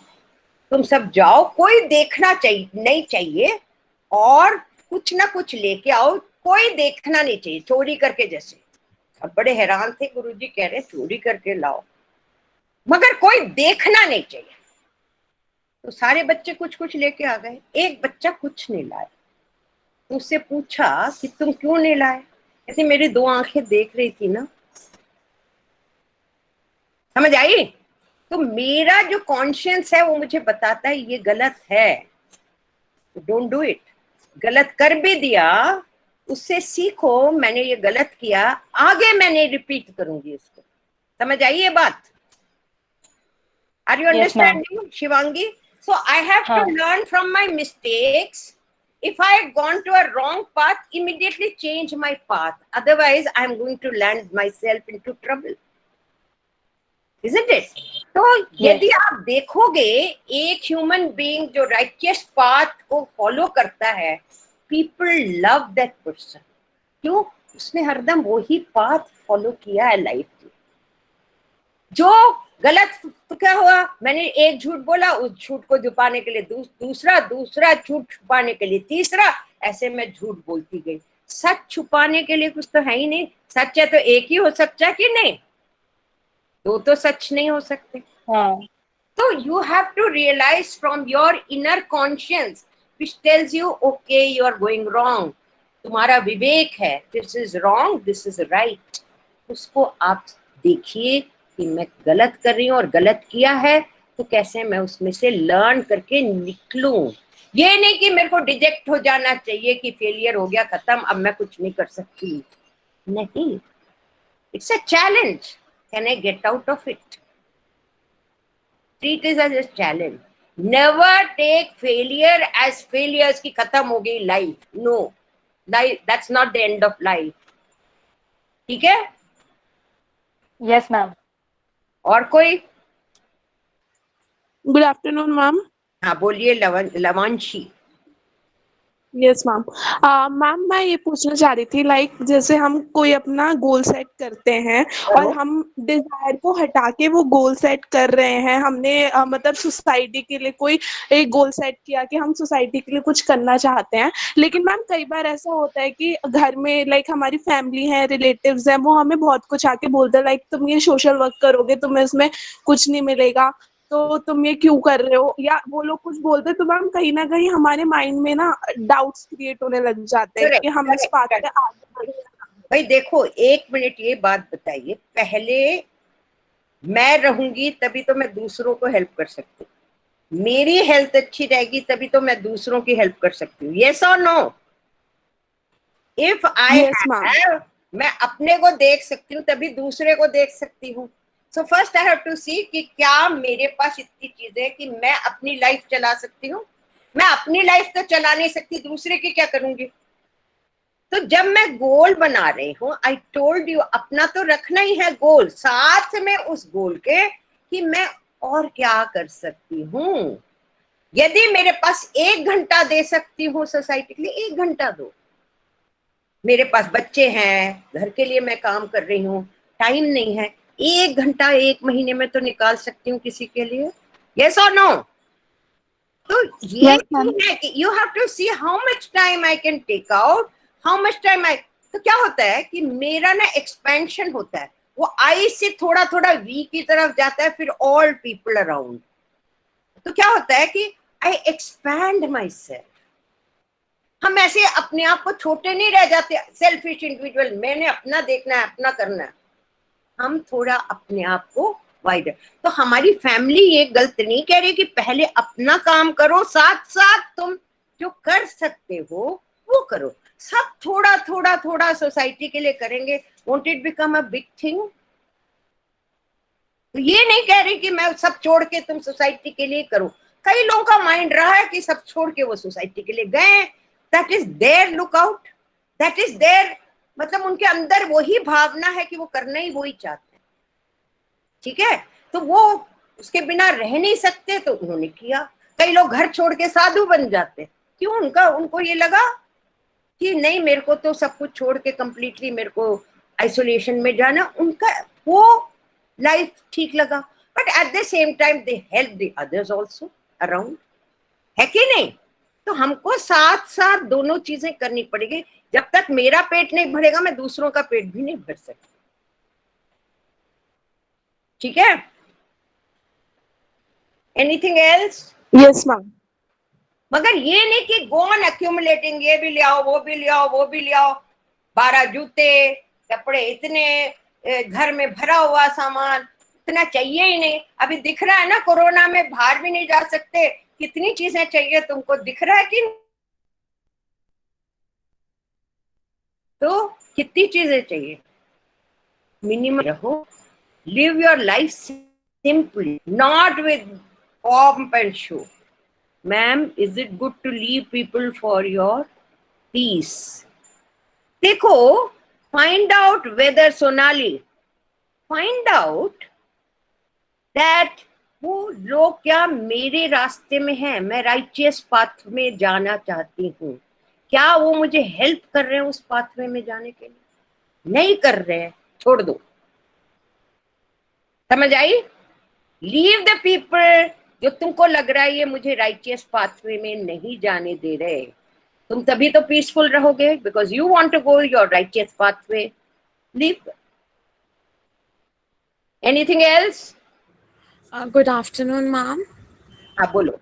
तुम सब जाओ, कोई देखना चाहिए नहीं चाहिए, और कुछ ना कुछ लेके आओ, कोई देखना नहीं चाहिए, चोरी करके जैसे. अब बड़े हैरान थे, गुरुजी कह रहे चोरी करके लाओ मगर कोई देखना नहीं चाहिए. तो सारे बच्चे कुछ कुछ लेके आ गए. एक बच्चा कुछ नहीं लाया. तो उससे पूछा कि तुम क्यों नहीं लाए. ऐसे मेरी दो आंखें देख रही थी ना. समझ आई. तो मेरा जो कॉन्शियंस है वो मुझे बताता है ये गलत है, डोंट डू इट. गलत कर भी दिया, उससे सीखो मैंने ये गलत किया, आगे मैं नहीं रिपीट करूंगी इसको. समझ आई ये बात. Are you understanding Shivangi. So I have to learn from my mistakes. If I had gone to a wrong path, immediately change my path. Otherwise, I am going to land myself into trouble. Isn't it? तो यदि आप देखोगे एक human being जो righteous path को follow करता है, people love that person. क्यों? उसने हरदम वही पाथ फॉलो किया है लाइफ में. जो गलत, तो क्या हुआ, मैंने एक झूठ बोला, उस झूठ को छुपाने के लिए दूसरा झूठ छुपाने के लिए तीसरा, ऐसे मैं झूठ बोलती गई. सच छुपाने के लिए कुछ तो है ही नहीं. सच है तो एक ही हो सकता है कि नहीं, दो तो सच नहीं हो सकते. तो you have to realize from your inner conscience which tells you okay you are going wrong. तुम्हारा विवेक है, this is wrong this is right. उसको आप देखिए कि मैं गलत कर रही हूँ और गलत किया है, तो कैसे मैं उसमें से लर्न करके निकलूं. ये नहीं कि मेरे को डिजेक्ट हो जाना चाहिए कि फेलियर हो गया, खत्म, अब मैं कुछ नहीं कर सकती. नहीं, it's a challenge. Can I get out of it? Treat it as a challenge. Never take failure as failures की खत्म हो गई life. No, life that's not the end of life. ठीक है. Yes ma'am. और कोई? Good afternoon ma'am. हाँ बोलिए लवांशी. Yes ma'am. मैम मैं ये पूछना चाह रही थी, लाइक जैसे हम कोई अपना गोल सेट करते हैं और हम डिजायर को हटा के वो गोल सेट कर रहे हैं. हमने मतलब सोसाइटी के लिए कोई एक गोल सेट किया कि हम सोसाइटी के लिए कुछ करना चाहते हैं, लेकिन मैम कई बार ऐसा होता है कि घर में लाइक हमारी फैमिली है, रिलेटिव्स हैं, वो हमें बहुत कुछ आके बोलते हैं लाइक तुम ये सोशल वर्क करोगे तुम्हें इसमें कुछ नहीं मिलेगा, तो तुम ये क्यों कर रहे हो, या वो लोग कुछ बोलते, तो मैम कहीं ना कहीं हमारे माइंड में ना डाउट्स क्रिएट होने लग जाते हैं कि हम इस बात पे आगे बढ़े. भाई देखो, एक मिनट ये बात बताइए, पहले मैं रहूंगी तभी तो मैं दूसरों को हेल्प कर सकती हूँ. मेरी हेल्थ अच्छी रहेगी तभी तो मैं दूसरों की हेल्प कर सकती हूँ. यस और नो? इफ आई हैव, मैं अपने को देख सकती हूँ तभी दूसरे को देख सकती हूँ. So first I have to see कि क्या मेरे पास इतनी चीजें हैं कि मैं अपनी लाइफ चला सकती हूँ. मैं अपनी लाइफ तो चला नहीं सकती, दूसरे की क्या करूंगी. तो जब मैं गोल बना रही हूँ, आई टोल्ड यू, अपना तो रखना ही है गोल, साथ में उस गोल के कि मैं और क्या कर सकती हूँ। यदि मेरे पास 1 घंटा दे सकती हूँ सोसाइटी के लिए, 1 घंटा दो। मेरे पास बच्चे हैं, घर के लिए मैं काम कर रही हूँ, टाइम नहीं है, 1 घंटा 1 महीने में तो निकाल सकती हूँ किसी के लिए। यस और नो? तो ये Yes, ma'am. नहीं है कि you have to see how much time I can take out, how much time I. तो क्या होता है कि मेरा ना एक्सपेंशन होता है, वो आई से थोड़ा थोड़ा वी की तरफ जाता है, फिर ऑल पीपल अराउंड। तो क्या होता है कि आई एक्सपैंड माई सेल्फ। हम ऐसे अपने आप को छोटे नहीं रह जाते, सेल्फिश इंडिविजुअल, मैंने अपना देखना है, अपना करना है। हम थोड़ा अपने आप को वाइडर। तो हमारी फैमिली ये गलत नहीं कह रही कि पहले अपना काम करो, साथ साथ तुम जो कर सकते हो वो करो। सब थोड़ा थोड़ा थोड़ा सोसाइटी के लिए करेंगे, won't it become a big thing? तो ये नहीं कह रही कि मैं सब छोड़ के तुम सोसाइटी के लिए करो। कई लोगों का माइंड रहा है कि सब छोड़ के वो सोसाइटी के लिए गए, that is their lookout, that is their, मतलब उनके अंदर वही भावना है कि वो करना ही वही चाहते हैं। ठीक है, तो वो उसके बिना रह नहीं सकते, तो उन्होंने किया। कई लोग घर छोड़ के साधु बन जाते, क्यों? उनको ये लगा कि नहीं, मेरे को तो सब कुछ छोड़ के कंप्लीटली मेरे को आइसोलेशन में जाना, उनका वो लाइफ ठीक लगा। But at the same time they help the others also around, है कि नहीं? तो हमको साथ साथ दोनों चीजें करनी पड़ेगी। जब तक मेरा पेट नहीं भरेगा, मैं दूसरों का पेट भी नहीं भर सकती। ठीक है? Anything else? Yes, ma'am. मगर ये नहीं कि गो ऑन एक्यूमुलेटिंग, ये भी ले आओ, वो भी ले आओ, वो भी ले आओ, 12 जूते, कपड़े, इतने घर में भरा हुआ सामान, इतना चाहिए ही नहीं। अभी दिख रहा है ना, कोरोना में बाहर भी नहीं जा सकते, कितनी चीजें चाहिए तुमको, दिख रहा है कि? तो कितनी चीजें चाहिए? मिनिमम रहो, live your life simply, not with pomp and show. Ma'am, is it good to leave people for your peace? देखो, find out whether, Sonali, find out that वो लोग क्या मेरे रास्ते में है, मैं राइचियस पाथ में जाना चाहती हूँ, क्या वो मुझे हेल्प कर रहे हैं उस पाथवे में जाने के लिए? नहीं कर रहे हैं, छोड़ दो। समझ आई? लीव द पीपल जो तुमको लग रहा है ये मुझे राइचियस पाथवे में नहीं जाने दे रहे। तुम तभी तो पीसफुल रहोगे, because you want to go your righteous pathway. Leave. Anything else? Good afternoon, ma'am. हाँ, बोलो।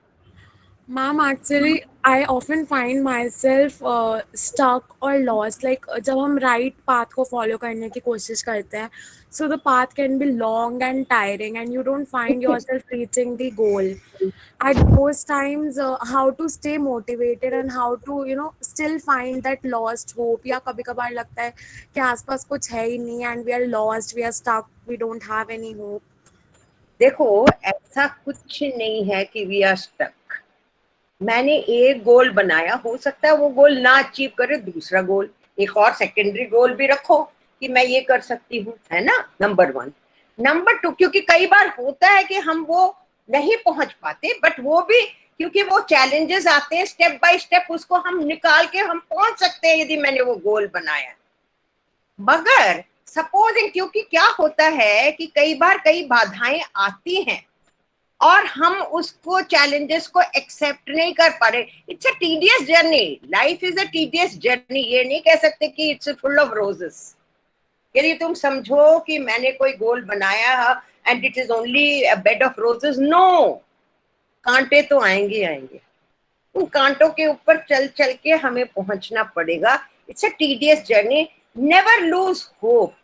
Ma'am, actually, I often find myself stuck or lost. Like जब हम right path को follow करने की कोशिश करते हैं, so the path can be long and tiring, and you don't find yourself reaching the goal. At those times, how to stay motivated and how to still find that lost hope. या कभी कभार लगता है कि आसपास कुछ है ही नहीं and we are lost, we are stuck, we don't have any hope. देखो, ऐसा कुछ नहीं है कि वी आर स्टक। मैंने एक गोल बनाया, हो सकता है वो गोल ना अचीव करे, दूसरा गोल, एक और सेकेंडरी गोल भी रखो कि मैं ये कर सकती हूँ, है ना? नंबर 1। नंबर 2, क्योंकि कई बार होता है कि हम वो नहीं पहुंच पाते, बट वो भी क्योंकि वो चैलेंजेस आते हैं, स्टेप बाय स्टेप उसको हम निकाल के हम पहुंच सकते हैं यदि मैंने वो गोल बनाया। मगर सपोजिंग, क्योंकि क्या होता है कि कई बार कई बाधाएं आती हैं और हम उसको चैलेंजेस को एक्सेप्ट नहीं कर पा रहे। It's a tedious journey, life is a tedious journey. ये नहीं कह सकते कि इट्स फुल ऑफ रोजेस। यदि तुम समझो कि मैंने कोई गोल बनाया and it is only a bed of roses, no, कांटे तो आएंगे आएंगे। उन कांटों के ऊपर चल चल के हमें पहुंचना पड़ेगा। It's a tedious journey, never lose hope.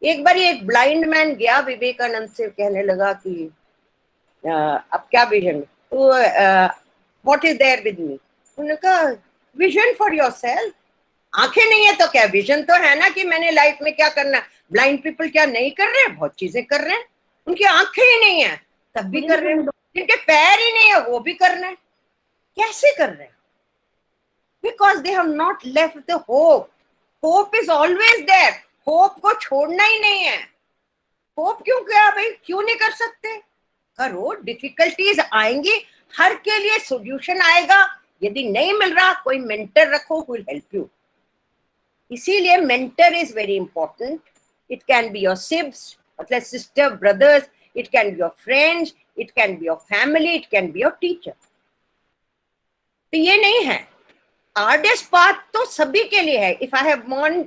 एक बार एक ब्लाइंड मैन गया विवेकानंद से, कहने लगा कि अब क्या विजन, तो what is there with me? उन्होंने कहा विजन फॉर योरसेल्फ। आंखें नहीं है तो क्या, विजन तो है ना कि मैंने लाइफ में क्या करना है। ब्लाइंड पीपल क्या नहीं कर रहे हैं? बहुत चीजें कर रहे हैं। उनकी आंखें ही नहीं है तब भी कर रहे हैं, जिनके पैर ही नहीं है वो भी कर रहे हैं। कैसे कर रहे हैं? because they have not left the hope. Hope is always there. Hope को छोड़ना ही नहीं है. Hope क्यों क्या भाई, क्यों नहीं कर सकते? करो. डिफिकल्टीज आएंगी, हर के लिए सॉल्यूशन आएगा. यदि नहीं मिल रहा, कोई मेंटर रखो who will help you. इसीलिए mentor is very important. It can be your sibs, मतलब sister, brothers, it can be your friends, it can be your family, it can be your teacher. तो ये नहीं है. आर्डेस्ट path तो सभी के लिए है. If I have born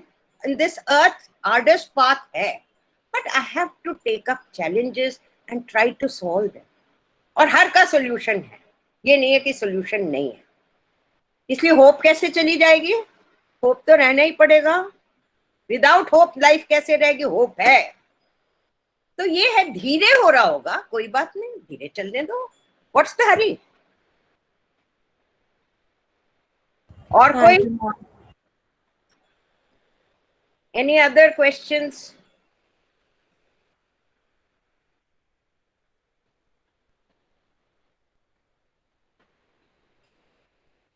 in this earth, hardest path है, but I have to take up challenges and try to solve them. और हर का सॉल्यूशन है, ये नहीं है कि सॉल्यूशन नहीं है. इसलिए होप कैसे चली जाएगी? होप तो रहना ही पड़ेगा. विदाउट होप लाइफ कैसे रहेगी? होप है. तो ये है, धीरे हो रहा होगा, कोई बात नहीं, धीरे चलने दो. व्हाट्स द हरी? और कोई? Any other questions?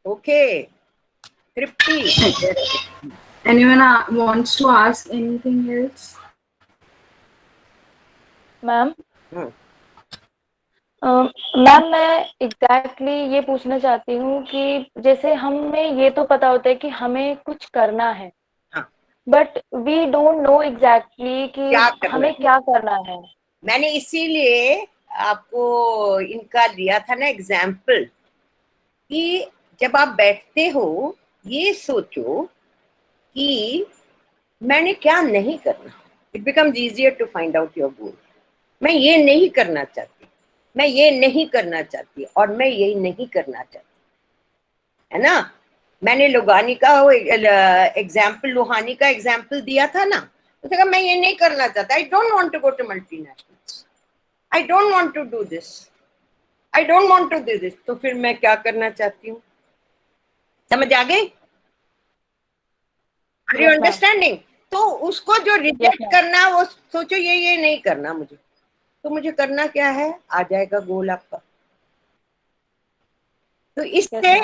Okay. Tripti. Anyone wants to ask anything else? Ma'am Hmm. Ma'am मैं एग्जैक्टली ये पूछना चाहती हूँ कि जैसे हमें ये तो पता होता है कि हमें कुछ करना है, हाँ. But we don't know exactly कि क्या करना हमें है? क्या करना है. मैंने इसीलिए आपको इनका दिया था ना एग्जाम्पल, कि जब आप बैठते हो, ये सोचो कि मैंने क्या नहीं करना. It becomes easier to find out your goal. मैं ये नहीं करना चाहती, मैं ये नहीं करना चाहती, और मैं ये नहीं करना चाहती, है ना. मैंने लुगानी का एग्जाम्पल, लोहानी का एग्जाम्पल दिया था ना. तो कहा मैं ये नहीं करना चाहता. I don't want to go to multinationals. I don't want to do this. I don't want to do this. तो फिर मैं क्या करना चाहती हूँ? समझ आ गई? Are you understanding? तो उसको जो रिजेक्ट करना, वो सोचो ये नहीं करना मुझे. तो मुझे करना क्या है? आ जाएगा गोल आपका. तो इससे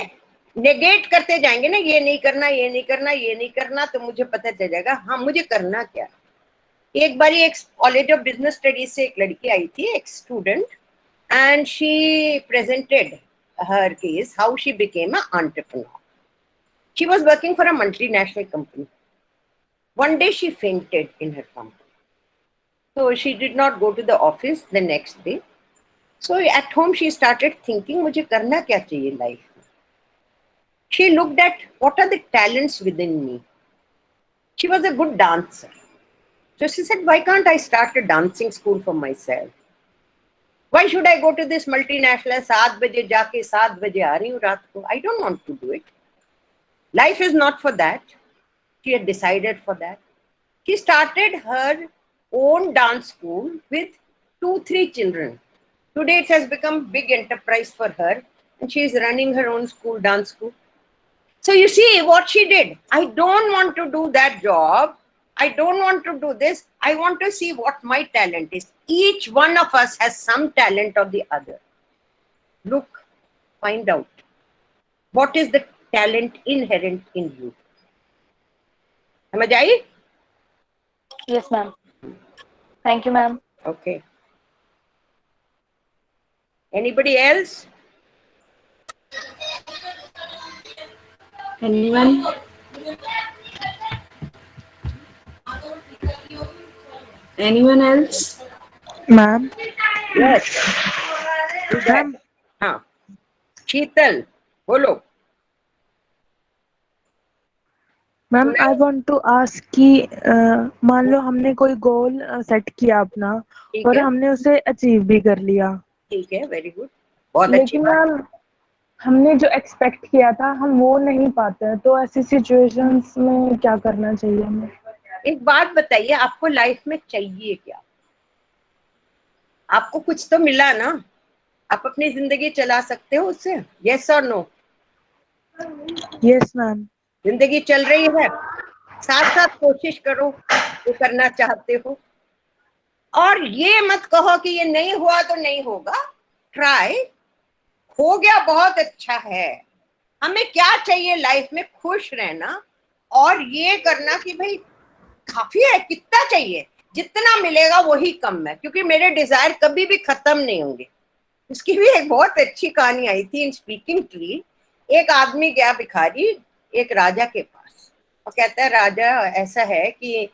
नेगेट करते जाएंगे ना, ये नहीं करना, ये नहीं करना, ये नहीं करना, तो मुझे पता चल जाएगा हाँ मुझे करना क्या. एक बार एक कॉलेज ऑफ बिजनेस स्टडीज से एक लड़की आई थी, एक student, and she presented her case how she became a entrepreneur. She was working for a multinational company. One day she fainted in her company. So she did not go to the office the next day. So at home she started thinking, मुझे करना क्या चाहिए life में. She looked at what are the talents within me. She was a good dancer. So she said, why can't I start a dancing school for myself? Why should I go to this multinational? 7 बजे जाके 7 बजे आ रही हूँ रात को. I don't want to do it. Life is not for that. She had decided for that. She started her own dance school with 2-3 children. Today it has become big enterprise for her, and she is running her own school, dance school. So you see what she did. I don't want to do that job. I don't want to do this. I want to see what my talent is. Each one of us has some talent or the other. Look, find out. What is the talent inherent in you? समझ आई? Yes, ma'am. Thank you, ma'am. Okay. Anybody else? Anyone? Anyone else? Ma'am. Yes. Ma'am. हाँ. शीतल, बोलो. Ma'am I want to ask कि मान लो हमने कोई goal set किया अपना ठीक और है. हमने उसे अचीव भी कर लिया, ठीक है, वेरी गुड, बहुत अच्छी लेकिन बात. मैम हमने जो एक्सपेक्ट किया था हम वो नहीं पाते हैं, तो ऐसी सिचुएशंस में क्या करना चाहिए हमें? एक बात बताइए, आपको लाइफ में चाहिए क्या? आपको कुछ तो मिला ना, आप अपनी जिंदगी चला सकते हो उससे. यस और नो? Yes ma'am. जिंदगी चल रही है, साथ साथ कोशिश करो जो करना चाहते हो, और ये मत कहो कि ये नहीं हुआ तो नहीं होगा. ट्राई. हो गया बहुत अच्छा है. हमें क्या चाहिए लाइफ में? खुश रहना और ये करना कि भाई काफी है, कितना चाहिए, जितना मिलेगा वही कम है, क्योंकि मेरे डिजायर कभी भी खत्म नहीं होंगे। उसकी भी एक बहुत अच्छी कहानी आई थी इन स्पीकिंग ट्री। एक आदमी गया भिखारी एक राजा के पास और कहता है, राजा ऐसा है कि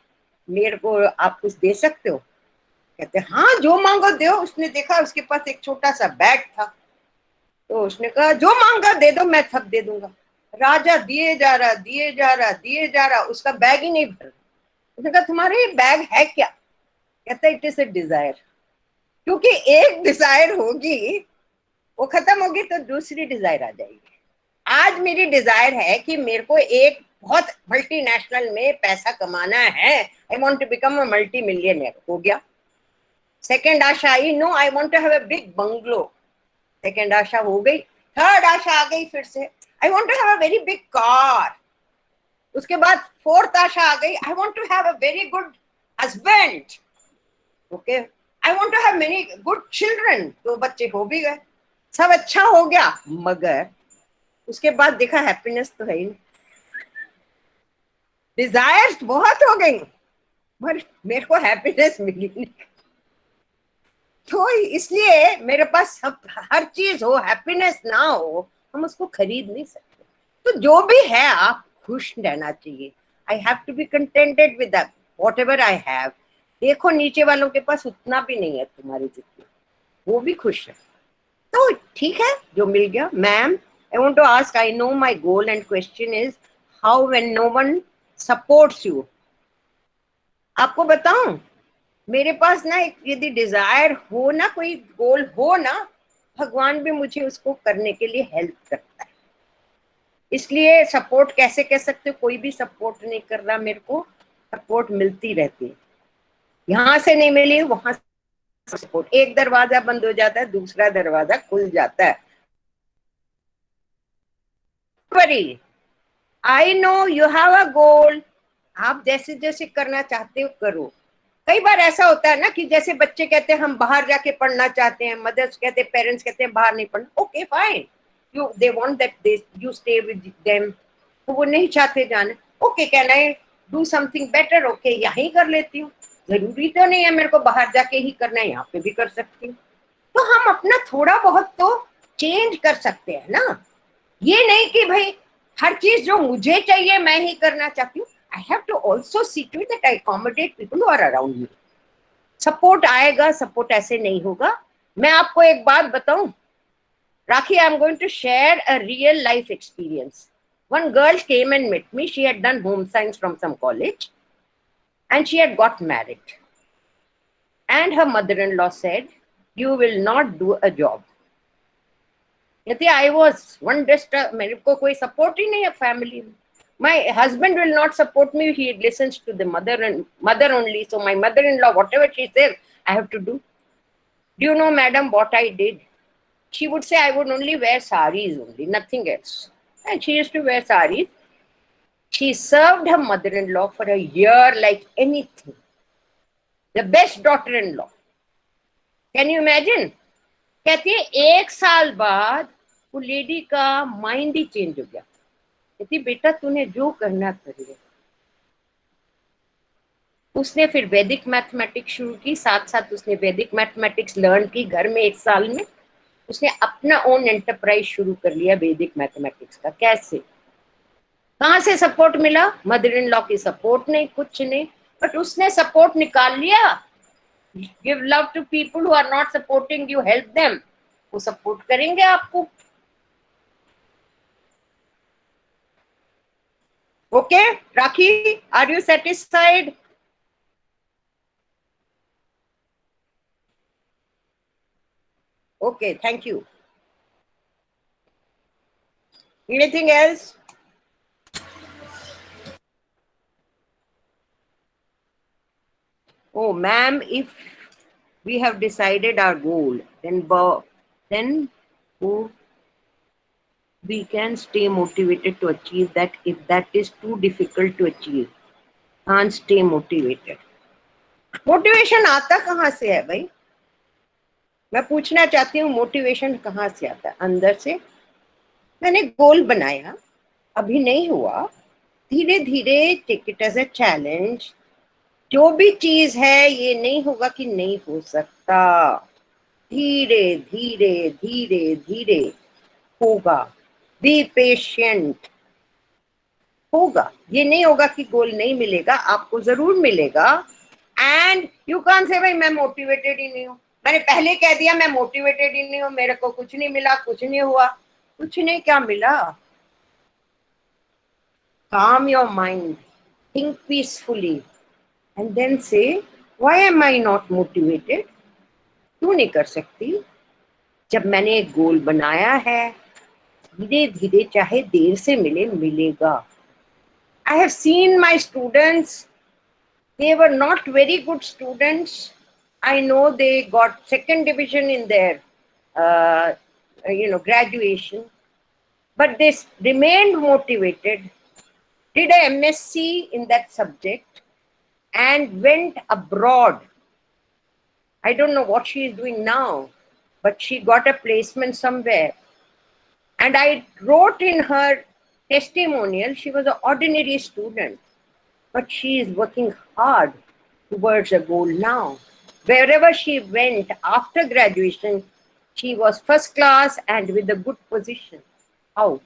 मेरे को आप कुछ दे सकते हो? कहते हैं हाँ, जो मांगो दो। उसने देखा उसके पास एक छोटा सा बैग था, तो उसने कहा जो मांगा दे दो, मैं सब दे दूंगा। राजा दिए जा रहा, दिए जा रहा, दिए जा रहा, उसका बैग ही नहीं भर रहा। उसने कहा तुम्हारे ये बैग है क्या? कहता है इट इज ए डिजायर। क्योंकि एक डिजायर होगी, वो खत्म होगी तो दूसरी डिजायर आ जाएगी। आज मेरी डिजायर है कि मेरे को एक बहुत मल्टीनेशनल में पैसा कमाना है, I want to become a multi millionaire. हो गया। सेकंड आशा आई, no I want to have a big bungalow. Second आशा हो गई। थर्ड आशा आ गई फिर से, I want to have a very big car. उसके बाद फोर्थ आशा आ गई, I want to have a very good husband. Okay, I want to have many good children. तो बच्चे हो भी गए, सब अच्छा हो गया, मगर उसके बाद देखा हैप्पीनेस तो है ही नहीं। डिजायर्स बहुत हो गई पर मेरे को हैप्पीनेस मिली नहीं। तो इसलिए मेरे पास सब हर चीज हो, हैप्पीनेस ना हो, हम उसको खरीद नहीं सकते। तो जो भी है आप खुश रहना चाहिए। I have to be contented with that whatever I have. देखो नीचे वालों के पास उतना भी नहीं है तुम्हारे जितना, वो भी खुश है, तो ठीक है जो मिल गया। Ma'am, I want to ask, I know my goal and question is how when no one supports you. आपको बताऊं, मेरे पास ना एक यदि डिजायर हो ना, कोई गोल हो ना, भगवान भी मुझे उसको करने के लिए हेल्प करता है। इसलिए सपोर्ट कैसे कह सकते हो, कोई भी सपोर्ट नहीं कर रहा, मेरे को सपोर्ट मिलती रहती है। यहां से नहीं मिली वहां से सपोर्ट, एक दरवाजा बंद हो जाता है दूसरा दरवाजा खुल जाता है। I know you have a goal, आप जैसे जैसे करना चाहते हो करो। कई बार ऐसा होता है ना कि जैसे बच्चे कहते हैं हम बाहर जाके पढ़ना चाहते हैं, मदर्स कहते हैं, पेरेंट्स कहते हैं बाहर नहीं पढ़ना। Okay fine, you they want that you stay with them, तो वो नहीं चाहते जाना। Okay, can I do something better? Okay, यही कर लेती हूँ, जरूरी तो नहीं है मेरे को बाहर जाके ही करना है, यहाँ पे भी कर सकती हूँ। तो हम अपना थोड़ा बहुत तो चेंज कर सकते हैं ना। ये नहीं कि भाई हर चीज जो मुझे चाहिए मैं ही करना चाहती हूँ। I have to also see to that I accommodate people who are around me. Support आएगा, सपोर्ट ऐसे नहीं होगा। मैं आपको एक बात बताऊं, Rakhi, I am going to share a real life experience. One girl came and met me. She had done home science from some college and she had got married. And her mother-in-law said, you will not do a job. कहती I was one disturb, मेरे को कोई support ही नहीं है family में। My husband will not support me, he listens to the mother only, so my mother in law whatever she says I have to do. Do you know madam what I did? She would say I would only wear sarees only, nothing else, and she used to wear sarees. She served her mother-in-law for a year like anything, the best daughter-in-law. Can you imagine? कहती है 1 साल बाद वो lady का mind ही change हो गया। कहती बेटा तूने जो करना कर ले। उसने फिर वैदिक मैथमेटिक्स शुरू की, साथ साथ उसने वैदिक मैथमेटिक्स लर्न की घर में। 1 साल में उसने अपना ओन एंटरप्राइज शुरू कर लिया वैदिक मैथमेटिक्स का। कैसे, कहाँ से सपोर्ट मिला? मदर इन लॉ की सपोर्ट नहीं, कुछ नहीं, बट उसने सपोर्ट निकाल लिया। Give love to people who are not supporting you, help them, वो सपोर्ट करेंगे आपको। Okay Rakhi, are you satisfied? Okay, thank you. Anything else? Oh, ma'am, if we have decided our goal, then we can stay motivated to achieve that. If that is too difficult to achieve, can't stay motivated. Motivation आता कहाँ से है भाई? मैं पूछना चाहती हूँ, motivation कहाँ से आता है? अंदर से, मैंने गोल बनाया, अभी नहीं हुआ, धीरे धीरे take it as a challenge. जो भी चीज है ये नहीं होगा कि नहीं हो सकता, धीरे धीरे धीरे धीरे होगा। बी पेशेंट, होगा। ये नहीं होगा कि गोल नहीं मिलेगा, आपको जरूर मिलेगा। एंड यू कांट से भाई मैं मोटिवेटेड ही नहीं हूँ, मैंने पहले कह दिया मैं मोटिवेटेड ही नहीं हूँ, मेरे को कुछ नहीं मिला, कुछ नहीं हुआ। कुछ नहीं, क्या मिला? calm your mind, think peacefully, and then say, why am I not motivated? क्यों नहीं कर सकती? जब मैंने एक गोल बनाया है, धीरे धीरे चाहे देर से मिले, मिलेगा। I have seen my students, they were not very good students. I know they got second division in their graduation, but they remained motivated, did a MSc in that subject, and went abroad. I don't know what she is doing now, but she got a placement somewhere. And I wrote in her testimonial, she was an ordinary student, but she is working hard towards a goal now. Wherever she went after graduation, she was first class and with a good position. How?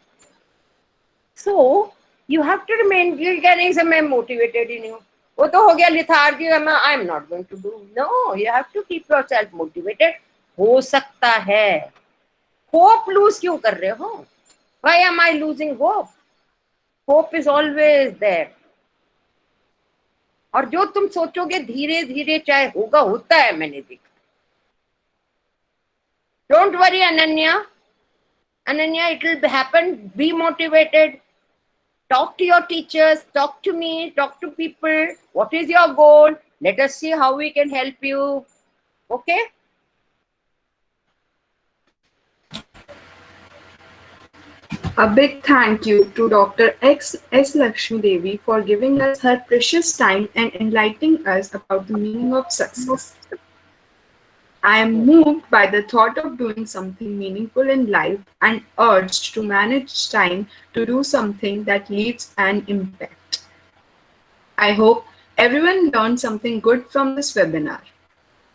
So, you have to remain, you can say, I'm motivated in you. वो तो हो गया lethargy, I am not going to do. No, you have to keep yourself motivated. हो सकता है. Hope lose क्यों कर रहे हो? Why am I losing hope? Hope is always there. और जो तुम सोचोगे धीरे धीरे चाहे होगा, होता है, मैंने देखा. Don't worry, Ananya. Ananya, it will happen. Be motivated. Talk to your teachers, talk to me, talk to people. What is your goal? Let us see how we can help you. Okay? A big thank you to Dr. S. Lakshmi Devi for giving us her precious time and enlightening us about the meaning of success. I am moved by the thought of doing something meaningful in life and urged to manage time to do something that leaves an impact. I hope everyone learned something good from this webinar.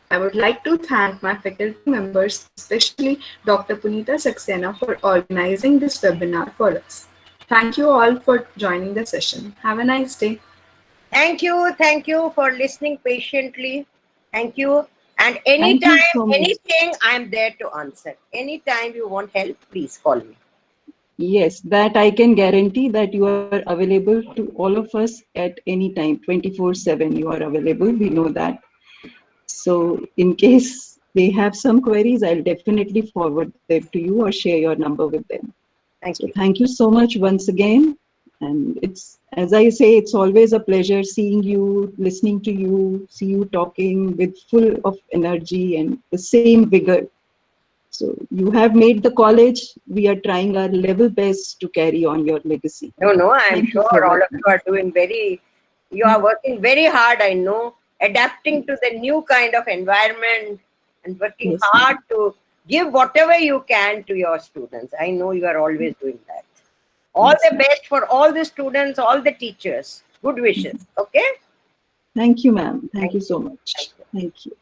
I would like to thank my faculty members, especially Dr. Punita Saxena, for organizing this webinar for us. Thank you all for joining the session. Have a nice day. Thank you for listening patiently. Thank you. And Thank you anytime, so much. anything, I'm there to answer. Anytime you want help, please call me. Yes, that I can guarantee that you are available to all of us at any time, 24/7 you are available, we know that. So in case they have some queries, I'll definitely forward them to you or share your number with them. Thank So you. thank you so much once again. And it's, as I say, it's always a pleasure seeing you, listening to you, see you talking with full of energy and the same vigor. So you have made the college. We are trying our level best to carry on your legacy. No, I'm Thank you sure so all much. of you are doing you are working very hard, I know, adapting to the new kind of environment and working Yes, hard to give whatever you can to your students. I know you are always doing that. All Yes, the best for all the students, all the teachers. Good wishes. Okay? Thank you, ma'am. Thank Thank you so you. much. Thank you. Thank you.